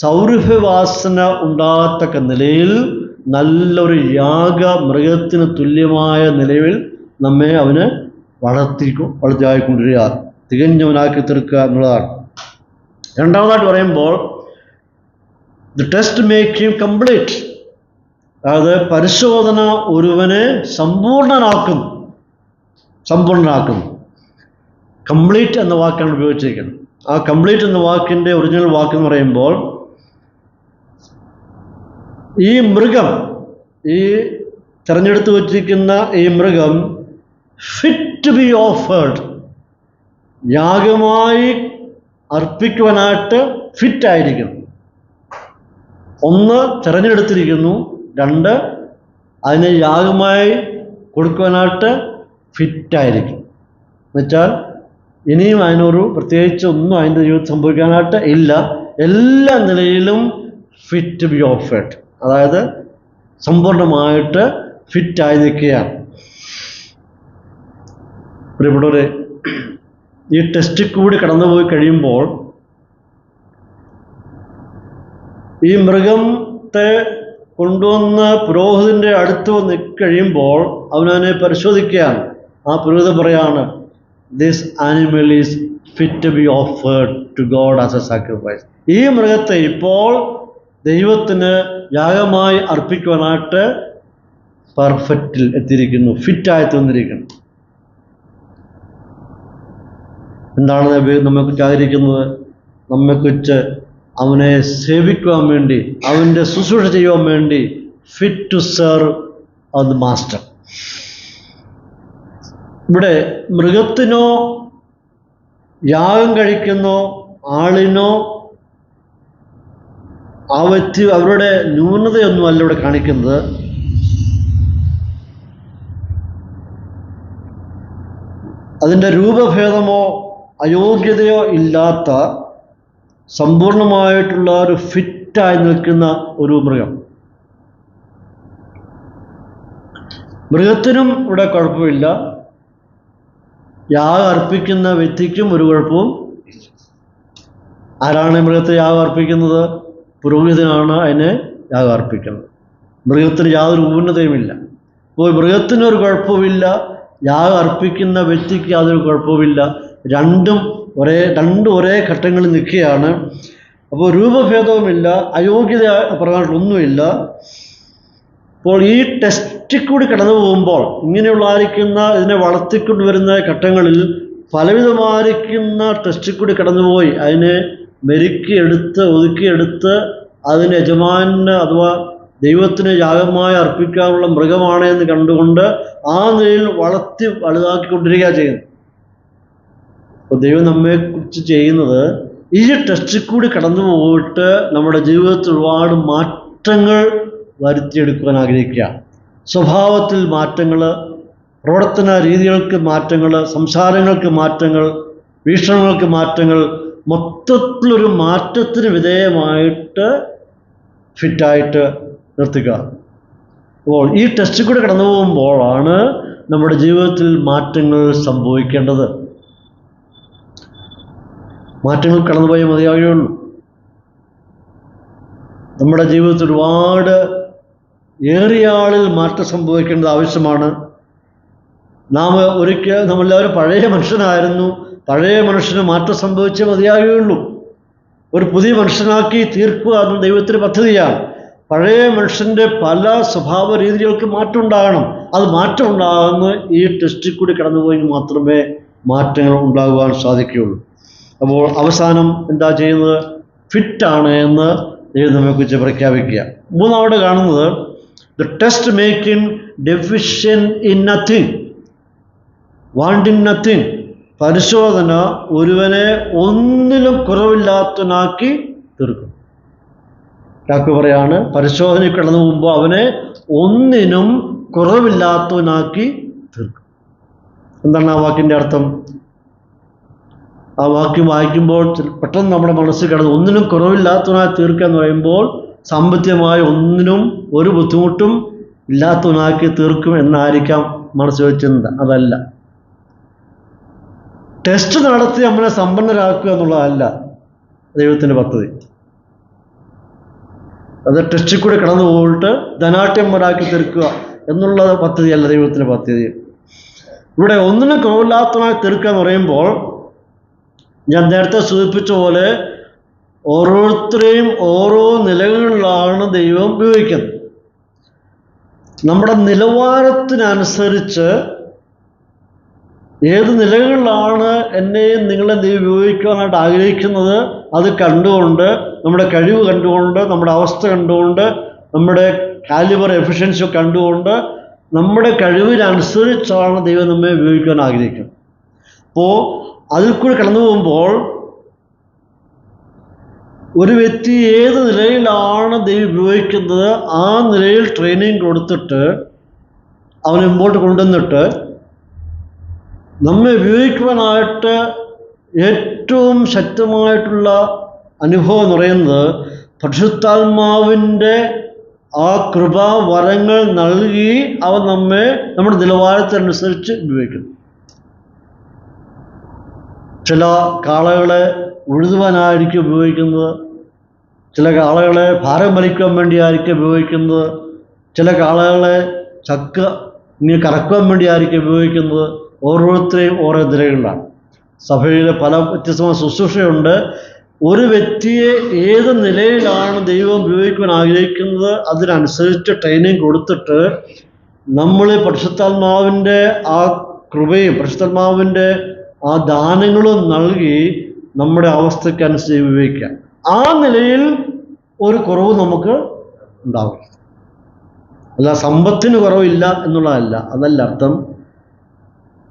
സൗരഭ്യവാസന ഉണ്ടാകത്തക്ക നിലയിൽ നല്ലൊരു യാഗമൃഗത്തിന് തുല്യമായ നിലയിൽ നമ്മെ അവന് വളർത്തിയായിക്കൊണ്ടിരിക്കുക, തികഞ്ഞവനാക്കി തീർക്കുക എന്നുള്ളതാണ്. രണ്ടാമതായിട്ട് പറയുമ്പോൾ the test make him complete, അതായത് പരിശോധന ഒരുവനെ സമ്പൂർണ്ണനാക്കുന്നു. കംപ്ലീറ്റ് എന്ന വാക്കാണ് ഉപയോഗിച്ചിരിക്കുന്നത്. ആ കംപ്ലീറ്റ് എന്ന വാക്കിൻ്റെ ഒറിജിനൽ വാക്കെന്ന് പറയുമ്പോൾ ഈ മൃഗം, ഈ തിരഞ്ഞെടുത്ത് വച്ചിരിക്കുന്ന ഈ മൃഗം ഫിറ്റ് ടു ബി ഓഫേർഡ്, യാഗമായി അർപ്പിക്കുവാനായിട്ട് ഫിറ്റായിരിക്കുന്നു. ഒന്ന്, തിരഞ്ഞെടുത്തിരിക്കുന്നു. രണ്ട്, അതിനെ യാഗമായി കൊടുക്കുവാനായിട്ട് ഫിറ്റായിരിക്കും. എന്നുവെച്ചാൽ ഇനിയും അതിനൊരു പ്രത്യേകിച്ച് ഒന്നും അതിൻ്റെ ജീവിതത്തിൽ സംഭവിക്കാനായിട്ട് ഇല്ല. എല്ലാ നിലയിലും ഫിറ്റ് ടു ബി ഓഫേർഡ്, അതായത് സമ്പൂർണ്ണമായിട്ട് ഫിറ്റായി നിൽക്കുകയാണ്. പ്രിയപ്പെട്ടവരെ, ഈ ടെസ്റ്റിൽ കൂടി കടന്നുപോയി കഴിയുമ്പോൾ ഈ മൃഗത്തെ കൊണ്ടുവന്ന് പുരോഹിതൻ്റെ അടുത്ത് വന്ന് കഴിയുമ്പോൾ അവനതിനെ പരിശോധിക്കുകയാണ്. ആ പുരോഹിതൻ പറയാണ്, this animal is fit to be offered to God as a sacrifice. ഈ മൃഗത്തെ ഇപ്പോൾ ദൈവത്തിന് യാഗമായി അർപ്പിക്കുവാനായിട്ട് പെർഫെക്റ്റിൽ എത്തിയിരിക്കുന്നു, ഫിറ്റായി തീർന്നിരിക്കുന്നു. എന്താണ് നമ്മെക്കുറിച്ച് ആഗ്രഹിക്കുന്നത്? നമ്മെക്കുറിച്ച് അവനെ സേവിക്കുവാൻ വേണ്ടി, അവൻ്റെ ശുശ്രൂഷ ചെയ്യുവാൻ വേണ്ടി fit to serve the master. ഇവിടെ മൃഗത്തിനോ യാഗം കഴിക്കുന്നോ ആളിനോ ആ വ്യക്തി അവരുടെ ന്യൂനതയൊന്നുമല്ല ഇവിടെ കാണിക്കുന്നത്. അതിൻ്റെ രൂപഭേദമോ അയോഗ്യതയോ ഇല്ലാത്ത സമ്പൂർണമായിട്ടുള്ള ഒരു ഫിറ്റായി നിൽക്കുന്ന ഒരു മൃഗം. മൃഗത്തിനും ഇവിടെ കുഴപ്പമില്ല, യാഗം അർപ്പിക്കുന്ന വ്യക്തിക്കും ഒരു കുഴപ്പവും. ആരാണ് മൃഗത്തെ യാഗം അർപ്പിക്കുന്നത്? പുരോഹിതനാണ് അതിനെ യാഗം അർപ്പിക്കുന്നത്. മൃഗത്തിന് യാതൊരു ഊന്നതയുമില്ല. അപ്പോൾ മൃഗത്തിനൊരു കുഴപ്പമില്ല, യാഗം അർപ്പിക്കുന്ന വ്യക്തിക്ക് യാതൊരു കുഴപ്പവുമില്ല. രണ്ടും ഒരേ ഘട്ടങ്ങളിൽ നിൽക്കുകയാണ്. അപ്പോൾ രൂപഭേദവുമില്ല, അയോഗ്യത പറയാനൊന്നുമില്ല. അപ്പോൾ ഈ ടെസ്റ്റിൽ കൂടി കടന്നു പോകുമ്പോൾ ഇങ്ങനെയുള്ളായിരിക്കുന്ന ഇതിനെ വളർത്തിക്കൊണ്ടുവരുന്ന ഘട്ടങ്ങളിൽ പലവിധമായിരിക്കുന്ന ടെസ്റ്റിൽ കൂടി കടന്നുപോയി അതിനെ മെരുക്കിയെടുത്ത് ഒതുക്കിയെടുത്ത് അതിന് യജമാനെ അഥവാ ദൈവത്തിന് യാഗമായി അർപ്പിക്കാനുള്ള മൃഗമാണ് എന്ന് കണ്ടുകൊണ്ട് ആ നിലയിൽ വളർത്തി വലുതാക്കിക്കൊണ്ടിരിക്കുക ചെയ്യുന്നു. അപ്പോൾ ദൈവം നമ്മെക്കുറിച്ച് ചെയ്യുന്നത് ഈ ടെസ്റ്റിൽ കൂടി കടന്നു പോയിട്ട് നമ്മുടെ ജീവിതത്തിൽ ഒരുപാട് മാറ്റങ്ങൾ വരുത്തിയെടുക്കുവാൻ ആഗ്രഹിക്കുക. സ്വഭാവത്തിൽ മാറ്റങ്ങൾ, പ്രവർത്തന രീതികൾക്ക് മാറ്റങ്ങൾ, സംസാരങ്ങൾക്ക് മാറ്റങ്ങൾ, വീക്ഷണങ്ങൾക്ക് മാറ്റങ്ങൾ, മൊത്തത്തിലൊരു മാറ്റത്തിന് വിധേയമായിട്ട് ഫിറ്റായിട്ട് നിർത്തുക. അപ്പോൾ ഈ ടെസ്റ്റിൽ കൂടെ കടന്നു പോകുമ്പോഴാണ് നമ്മുടെ ജീവിതത്തിൽ മാറ്റങ്ങൾ സംഭവിക്കേണ്ടത്. മാറ്റങ്ങൾ കടന്നുപോയാൽ മതിയാകുകയുള്ളൂ. നമ്മുടെ ജീവിതത്തിൽ ഒരുപാട് ഏറിയ ആളിൽ മാറ്റം സംഭവിക്കേണ്ടത് ആവശ്യമാണ്. നമ്മളെല്ലാവരും പഴയ മനുഷ്യനായിരുന്നു. പഴയ മനുഷ്യന് മാറ്റം സംഭവിച്ചേ മതിയാകുകയുള്ളൂ. ഒരു പുതിയ മനുഷ്യനാക്കി തീർക്കുക എന്ന ദൈവത്തിൻ്റെ പദ്ധതിയാണ്. പഴയ മനുഷ്യൻ്റെ പല സ്വഭാവ രീതികൾക്ക് മാറ്റം ഉണ്ടാകണം. അത് മാറ്റം ഉണ്ടാകുന്ന ഈ ടെസ്റ്റിൽ കൂടി കടന്നുപോയി മാത്രമേ മാറ്റങ്ങൾ ഉണ്ടാകുവാൻ സാധിക്കുകയുള്ളൂ. അപ്പോൾ അവസാനം എന്താ ചെയ്യുന്നത്? ഫിറ്റാണ് എന്ന് ദൈവം നമ്മെക്കുറിച്ച് പ്രഖ്യാപിക്കുക. മൂന്നാമത് കാണുന്നത് the test making deficient in nothing, wanting nothing. പരിശോധന ഒരുവനെ ഒന്നിലും കുറവില്ലാത്തവനാക്കി തീർക്കും. യാക്കോബ് പറയാണ്, പരിശോധനയിൽ കടന്നു പോകുമ്പോൾ അവനെ ഒന്നിനും കുറവില്ലാത്തവനാക്കി തീർക്കും. എന്താണ് ആ വാക്കിൻ്റെ അർത്ഥം? ആ വാക്യം വായിക്കുമ്പോൾ പെട്ടെന്ന് നമ്മുടെ മനസ്സിൽ കിടന്ന് ഒന്നിനും കുറവില്ലാത്തവനായി തീർക്കുക എന്ന് പറയുമ്പോൾ സാമ്പത്തികമായി ഒന്നിനും ഒരു ബുദ്ധിമുട്ടും ഇല്ലാത്തവനാക്കി തീർക്കും എന്നായിരിക്കാം മനസ്സിൽ വെച്ചിരുന്നത്. അതല്ല. ടെസ്റ്റ് നടത്തി നമ്മളെ സമ്പന്നരാക്കുക എന്നുള്ളതല്ല ദൈവത്തിൻ്റെ പദ്ധതി. അത് ടെസ്റ്റിൽ കൂടി കടന്നു പോയിട്ട് ധനാട്യന്മാരാക്കി തീർക്കുക എന്നുള്ള പദ്ധതിയല്ല ദൈവത്തിൻ്റെ പദ്ധതി. ഇവിടെ ഒന്നിനും കുറവില്ലാത്തവനായി തീർക്കുക എന്ന് പറയുമ്പോൾ ഞാൻ നേരത്തെ സൂചിപ്പിച്ച പോലെ ഓരോരുത്തരെയും ഓരോ നിലകളിലാണ് ദൈവം ഉപയോഗിക്കുന്നത്. നമ്മുടെ നിലവാരത്തിനനുസരിച്ച് ഏത് നിലകളിലാണ് എന്നെയും നിങ്ങളെയും ദൈവം ഉപയോഗിക്കാനായിട്ട് ആഗ്രഹിക്കുന്നത് അത് കണ്ടുകൊണ്ട്, നമ്മുടെ കഴിവ് കണ്ടുകൊണ്ട്, നമ്മുടെ അവസ്ഥ കണ്ടുകൊണ്ട്, നമ്മുടെ കാലിബർ എഫിഷ്യൻസി കണ്ടുകൊണ്ട് നമ്മുടെ കഴിവിനനുസരിച്ചാണ് ദൈവം നമ്മെ ഉപയോഗിക്കാൻ ആഗ്രഹിക്കുന്നത്. അപ്പോൾ അതിൽ കൂടി കടന്നു പോകുമ്പോൾ ഒരു വ്യക്തി ഏത് നിലയിലാണ് ദൈവം ഉപയോഗിക്കുന്നത് ആ നിലയിൽ ട്രെയിനിങ് കൊടുത്തിട്ട് അവനെ മുമ്പോട്ട് കൊണ്ടുവന്നിട്ട് നമ്മെ ഉപയോഗിക്കുവാനായിട്ട് ഏറ്റവും ശക്തമായിട്ടുള്ള അനുഭവം എന്ന് പറയുന്നത് പരിശുദ്ധാത്മാവിൻ്റെ ആ കൃപാവരങ്ങൾ നൽകി അവൻ നമ്മെ നമ്മുടെ നിലവാരത്തിനനുസരിച്ച് ഉപയോഗിക്കുന്നു. ചില കാളകളെ ഉഴുതുവാനായിരിക്കും ഉപയോഗിക്കുന്നത്, ചില കാളകളെ ഭാരം വലിക്കുവാൻ വേണ്ടിയായിരിക്കും ഉപയോഗിക്കുന്നത്, ചില കാളകളെ ചക്ക ഇങ്ങനെ കറക്കുവാൻ വേണ്ടിയായിരിക്കും ഉപയോഗിക്കുന്നത്. ഓരോരുത്തരെയും ഓരോ നിലകളിലാണ്. സഭയിലെ പല വ്യത്യസ്തമായ ശുശ്രൂഷയുണ്ട്. ഒരു വ്യക്തിയെ ഏത് നിലയിലാണ് ദൈവം ഉപയോഗിക്കുവാൻ ആഗ്രഹിക്കുന്നത് അതിനനുസരിച്ച് ട്രെയിനിങ് കൊടുത്തിട്ട് നമ്മൾ പരിശുദ്ധാത്മാവിൻ്റെ ആ കൃപയും പരിശുദ്ധാത്മാവിൻ്റെ ആ ദാനങ്ങളും നൽകി നമ്മുടെ അവസ്ഥയ്ക്കനുസരിച്ച് ഉപയോഗിക്കുക. ആ നിലയിൽ ഒരു കുറവ് നമുക്ക് ഉണ്ടാവും. അല്ല സമ്പത്തിന് കുറവില്ല എന്നുള്ളതല്ല, അതല്ല അർത്ഥം.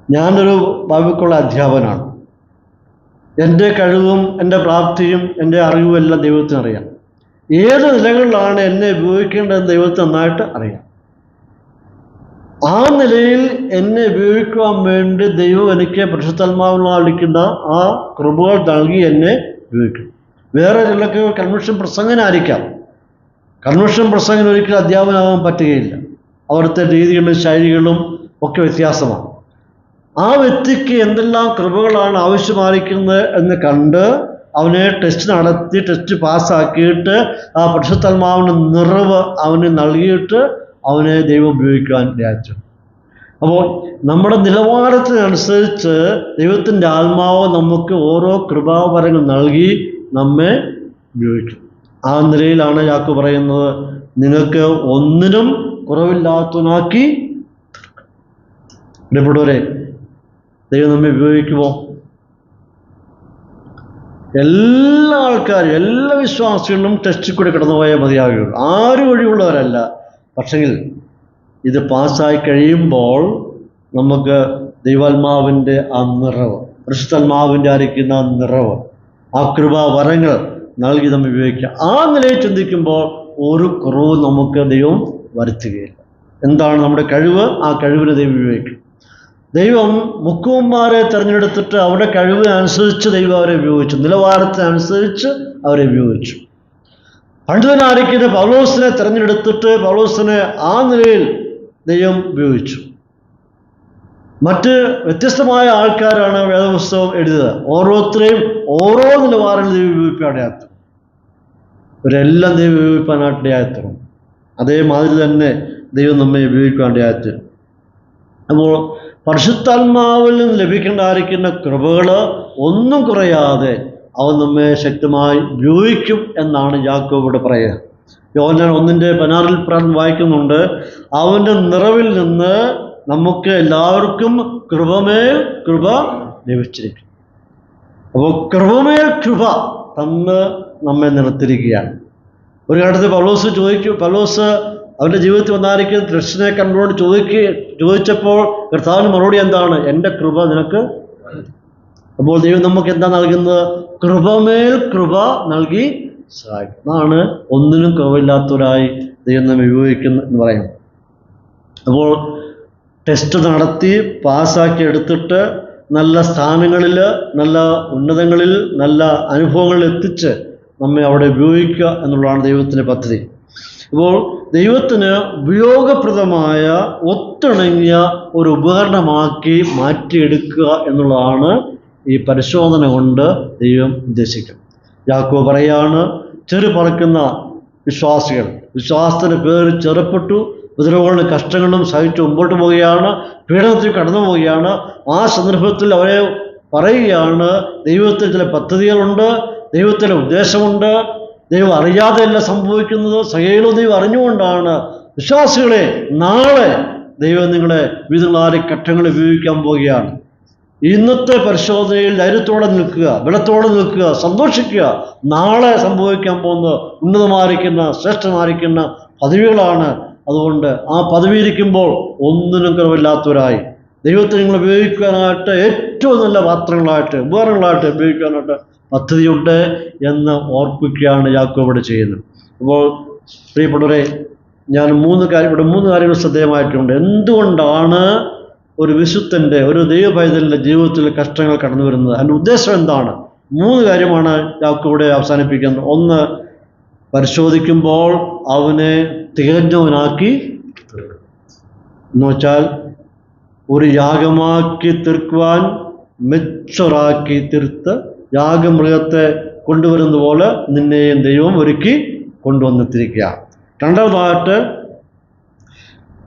ഞാനൊരു ബൈബിൾ അധ്യാപകനാണ്. എൻ്റെ കഴിവും എൻ്റെ പ്രാപ്തിയും എൻ്റെ അറിവും എല്ലാം ദൈവത്തിനറിയാം. ഏത് നിലകളിലാണ് എന്നെ ഉപയോഗിക്കേണ്ടതെന്ന് ദൈവത്തിന് നന്നായിട്ട് അറിയാം. ആ നിലയിൽ എന്നെ ഉപയോഗിക്കുവാൻ വേണ്ടി ദൈവം എനിക്ക് പരിശുദ്ധാത്മാവിനാൽ അളിക്കുന്ന ആ കൃപകൾ നൽകി എന്നെ ഉപയോഗിക്കും. വേറെ ചിലർക്ക് കൺവെൻഷൻ പ്രസംഗനായിരിക്കാം. കൺവെൻഷൻ പ്രസംഗം ഒരിക്കലും അധ്യാപനമാകാൻ പറ്റുകയില്ല. അവിടുത്തെ രീതികളും ശൈലികളും ഒക്കെ വ്യത്യാസമാണ്. ആ വ്യക്തിക്ക് എന്തെല്ലാം കൃപകളാണ് ആവശ്യമായിരിക്കുന്നത് എന്ന് കണ്ട് അവനെ ടെസ്റ്റ് നടത്തി ടെസ്റ്റ് പാസ്സാക്കിയിട്ട് ആ പരിശുദ്ധാത്മാവിൻ്റെ നിറവ് അവന് നൽകിയിട്ട് അവനെ ദൈവം ഉപയോഗിക്കാൻ വിചാരിച്ചു. അപ്പോൾ നമ്മുടെ നിലവാരത്തിനനുസരിച്ച് ദൈവത്തിൻ്റെ ആത്മാവ് നമുക്ക് ഓരോ കൃപാവരങ്ങൾ നൽകി നമ്മെ ഉപയോഗിക്കും. ആ നിലയിലാണ് യാക്കോബ് പറയുന്നത്, നിങ്ങൾക്ക് ഒന്നിനും കുറവില്ലാത്തവനാക്കി. പ്രിയപ്പെട്ടവരെ, ദൈവം നമ്മെ ഉപയോഗിക്കുമോ? എല്ലാ ആൾക്കാരും, എല്ലാ വിശ്വാസികളും ടെസ്റ്റിൽ കൂടി കടന്നുപോയാൽ മതിയാകുകയുള്ളൂ. ആരും ഒഴിവുള്ളവരല്ല. പക്ഷെങ്കിൽ ഇത് പാസ്സായി കഴിയുമ്പോൾ നമുക്ക് ദൈവാത്മാവിൻ്റെ ആ നിറവ്, പരിശുദ്ധാത്മാവിൻ്റെ ആയിരിക്കുന്ന ആ നിറവ്, ആ കൃപാവരങ്ങൾ നൽകി നമ്മൾ ഉപയോഗിക്കുക. ആ നിലയിൽ ചിന്തിക്കുമ്പോൾ ഒരു കുറവും നമുക്ക് ദൈവം വരുത്തുകയില്ല. എന്താണ് നമ്മുടെ കഴിവ്? ആ കഴിവിനെ ദൈവം ഉപയോഗിക്കും. ദൈവം മുക്കുവന്മാരെ തിരഞ്ഞെടുത്തിട്ട് അവരുടെ കഴിവിനനുസരിച്ച് ദൈവം അവരെ ഉപയോഗിച്ചു, നിലവാരത്തിനനുസരിച്ച് അവരെ ഉപയോഗിച്ചു. പണ്ഡിതനായിരിക്കുന്ന പൗലോസിനെ തിരഞ്ഞെടുത്തിട്ട് പൗലോസിനെ ആ നിലയിൽ ദൈവം ഉപയോഗിച്ചു. മറ്റ് വ്യത്യസ്തമായ ആൾക്കാരാണ് വേദപുസ്തകം എഴുതുക. ഓരോരുത്തരെയും ഓരോ നിലവാരം ദൈവം ഉപയോഗിക്കാനായിട്ട്, ഇവരെല്ലാം ദൈവം ഉപയോഗിക്കാനായിട്ട്. അതേമാതിരി തന്നെ ദൈവം നമ്മെ ഉപയോഗിക്കാനായിട്ട്. അപ്പോൾ പരിശുദ്ധാത്മാവിൽ നിന്ന് ലഭിക്കേണ്ടായിരിക്കുന്ന കൃപകൾ ഒന്നും കുറയാതെ അവൻ നമ്മെ ശക്തമായി ഉപയോഗിക്കും എന്നാണ് യാക്കോബ് ഇവിടെ പറയുക. യോഹന്നാൻ 1:16 വായിക്കുന്നുണ്ട്, അവൻ്റെ നിറവിൽ നിന്ന് നമുക്ക് എല്ലാവർക്കും കൃപമേൽ കൃപ ലഭിച്ചിരിക്കും. അപ്പോൾ കൃപമേൽ കൃപ തന്ന് നമ്മെ നിർത്തിയിരിക്കുകയാണ്. ഒരു ഘട്ടത്തിൽ പൗലോസ് അവൻ്റെ ജീവിതത്തിൽ വന്നായിരിക്കും കൃഷ്ണനെ കണ്ടുകൊണ്ട് ചോദിച്ചപ്പോൾ കർത്താവിന് മറുപടി എന്താണ്? എൻ്റെ കൃപ നിനക്ക്. അപ്പോൾ ദൈവം നമുക്ക് എന്താ നൽകുന്നത്? കൃപമേൽ കൃപ നൽകി സഹായിക്കും. അതാണ് ഒന്നിനും കുറവില്ലാത്തവരായി ദൈവം നമ്മെ ഉപയോഗിക്കുന്നു എന്ന് പറയുന്നത്. അപ്പോൾ ടെസ്റ്റ് നടത്തി പാസ്സാക്കി എടുത്തിട്ട് നല്ല സ്ഥാനങ്ങളിൽ, നല്ല ഉന്നതങ്ങളിൽ, നല്ല അനുഭവങ്ങളിൽ എത്തിച്ച് നമ്മെ അവിടെ ഉപയോഗിക്കുക എന്നുള്ളതാണ് ദൈവത്തിൻ്റെ പദ്ധതി. അപ്പോൾ ദൈവത്തിന് ഉപയോഗപ്രദമായ ഒത്തിണങ്ങിയ ഒരു ഉപകരണമാക്കി മാറ്റിയെടുക്കുക എന്നുള്ളതാണ് ഈ പരിശോധന കൊണ്ട് ദൈവം ഉദ്ദേശിക്കുന്നത്. യാക്കോബ് പറയാണ്, ചെറുപറക്കുന്ന വിശ്വാസികൾ വിശ്വാസത്തിൻ്റെ പേര് ചെറുപ്പെട്ടു, ഉപദ്രവങ്ങളും കഷ്ടങ്ങളും സഹിച്ച് മുമ്പോട്ട് പോവുകയാണ്, പീഡനത്തിൽ കടന്നു പോവുകയാണ്. ആ സന്ദർഭത്തിൽ അവരെ പറയുകയാണ്, ദൈവത്തിന് ചില പദ്ധതികളുണ്ട്, ദൈവത്തിൻ്റെ ഉദ്ദേശമുണ്ട്. ദൈവം അറിയാതെയല്ല സംഭവിക്കുന്നത്, സകലവും ദൈവം അറിഞ്ഞുകൊണ്ടാണ്. വിശ്വാസികളെ, നാളെ ദൈവം നിങ്ങളെ വിവിധങ്ങളായ ഘട്ടങ്ങളിൽ ഉപയോഗിക്കാൻ പോവുകയാണ്. ഇന്നത്തെ പരിശോധനയിൽ ധൈര്യത്തോടെ നിൽക്കുക, ബലത്തോടെ നിൽക്കുക, സന്തോഷിക്കുക. നാളെ സംഭവിക്കാൻ പോകുന്ന ഉന്നതമായിരിക്കുന്ന ശ്രേഷ്ഠമായിരിക്കുന്ന പദവികളാണ്. അതുകൊണ്ട് ആ പദവി ഇരിക്കുമ്പോൾ ഒന്നിനും കുറവില്ലാത്തവരായി ദൈവത്തെ നിങ്ങൾ ഉപയോഗിക്കാനായിട്ട് ഏറ്റവും നല്ല പാത്രങ്ങളായിട്ട്, ഉപകരണങ്ങളായിട്ട് ഉപയോഗിക്കാനായിട്ട് പദ്ധതിയുണ്ട് എന്ന് ഓർപ്പിക്കുകയാണ് യാക്കോബ് ഇവിടെ ചെയ്യുന്നത്. അപ്പോൾ പ്രിയപ്പെട്ടവരെ, ഞാൻ മൂന്ന് കാര്യങ്ങൾ ശ്രദ്ധേയമായിട്ടുണ്ട്. എന്തുകൊണ്ടാണ് ഒരു വിശുദ്ധൻ്റെ, ഒരു ദൈവപൈതലിൻ്റെ ജീവിതത്തിൽ കഷ്ടങ്ങൾ കടന്നു വരുന്നത്? അതിൻ്റെ ഉദ്ദേശം എന്താണ്? 3 കാര്യമാണ് യാക്കോബ് ഇവിടെ അവസാനിപ്പിക്കുന്നത്. 1, പരിശോധിക്കുമ്പോൾ അവനെ തികഞ്ഞവനാക്കി തീർക്കും. എന്നുവെച്ചാൽ ഒരു യാഗമാക്കി തീർക്കുവാൻ മെച്ചറാക്കി തീർത്ത് യാഗമൃഗത്തെ കൊണ്ടുവരുന്നത് പോലെ നിന്നെയും ദൈവം ഒരുക്കി കൊണ്ടുവന്നെത്തിരിക്കുക. രണ്ടാമതായിട്ട്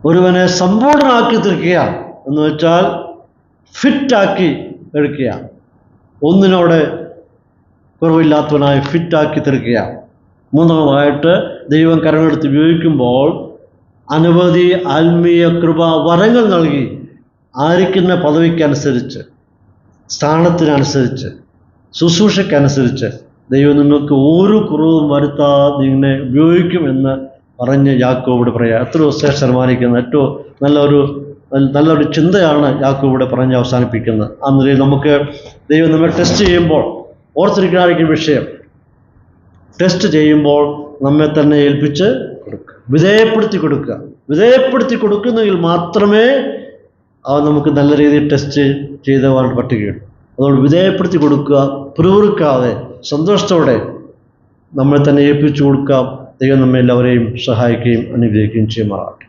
ഒരുവനെ സമ്പൂർണ്ണനാക്കി തീർക്കുക, എന്ന് വെച്ചാൽ ഫിറ്റാക്കി എടുക്കുക, ഒന്നിനോടെ കുറവില്ലാത്തവനായി ഫിറ്റാക്കി തീർക്കുക. മൂന്നാമതായിട്ട് ദൈവം കരങ്ങളെടുത്ത് ഉപയോഗിക്കുമ്പോൾ അനവധി ആത്മീയ കൃപ വരങ്ങൾ നൽകി ആയിരിക്കുന്ന പദവിക്കനുസരിച്ച്, സ്ഥാനത്തിനനുസരിച്ച്, ശുശ്രൂഷയ്ക്കനുസരിച്ച് ദൈവം നിങ്ങൾക്ക് ഒരു കുറവും വരുത്താതെ നിന്നെ ഉപയോഗിക്കും എന്ന് പറഞ്ഞ് യാക്കോബ് പറയാം. എത്രയോ ശ്രേഷ്ഠമായിരിക്കുന്ന ഏറ്റവും നല്ലൊരു ചിന്തയാണ് യാക്കോബ് പറഞ്ഞ് അവസാനിപ്പിക്കുന്നത്. ആ നിലയിൽ നമുക്ക് ദൈവം നമ്മെ ടെസ്റ്റ് ചെയ്യുമ്പോൾ ഓർത്തിരിക്കാതിരിക്കുന്ന വിഷയം, ടെസ്റ്റ് ചെയ്യുമ്പോൾ നമ്മെ തന്നെ ഏൽപ്പിച്ച് കൊടുക്കുക, വിധേയപ്പെടുത്തി കൊടുക്കുന്നെങ്കിൽ മാത്രമേ അവ നമുക്ക് നല്ല രീതിയിൽ ടെസ്റ്റ് ചെയ്തവാൻ പറ്റുകയുള്ളൂ. അതുകൊണ്ട് വിധേയപ്പെടുത്തി കൊടുക്കുക, പിറുപിറുക്കാതെ സന്തോഷത്തോടെ നമ്മെ തന്നെ ഏൽപ്പിച്ചു കൊടുക്കാം. ദൈവം നമ്മെ എല്ലാവരെയും സഹായിക്കുകയും അനുഗ്രഹിക്കുകയും ചെയ്യുമാറാകട്ടെ.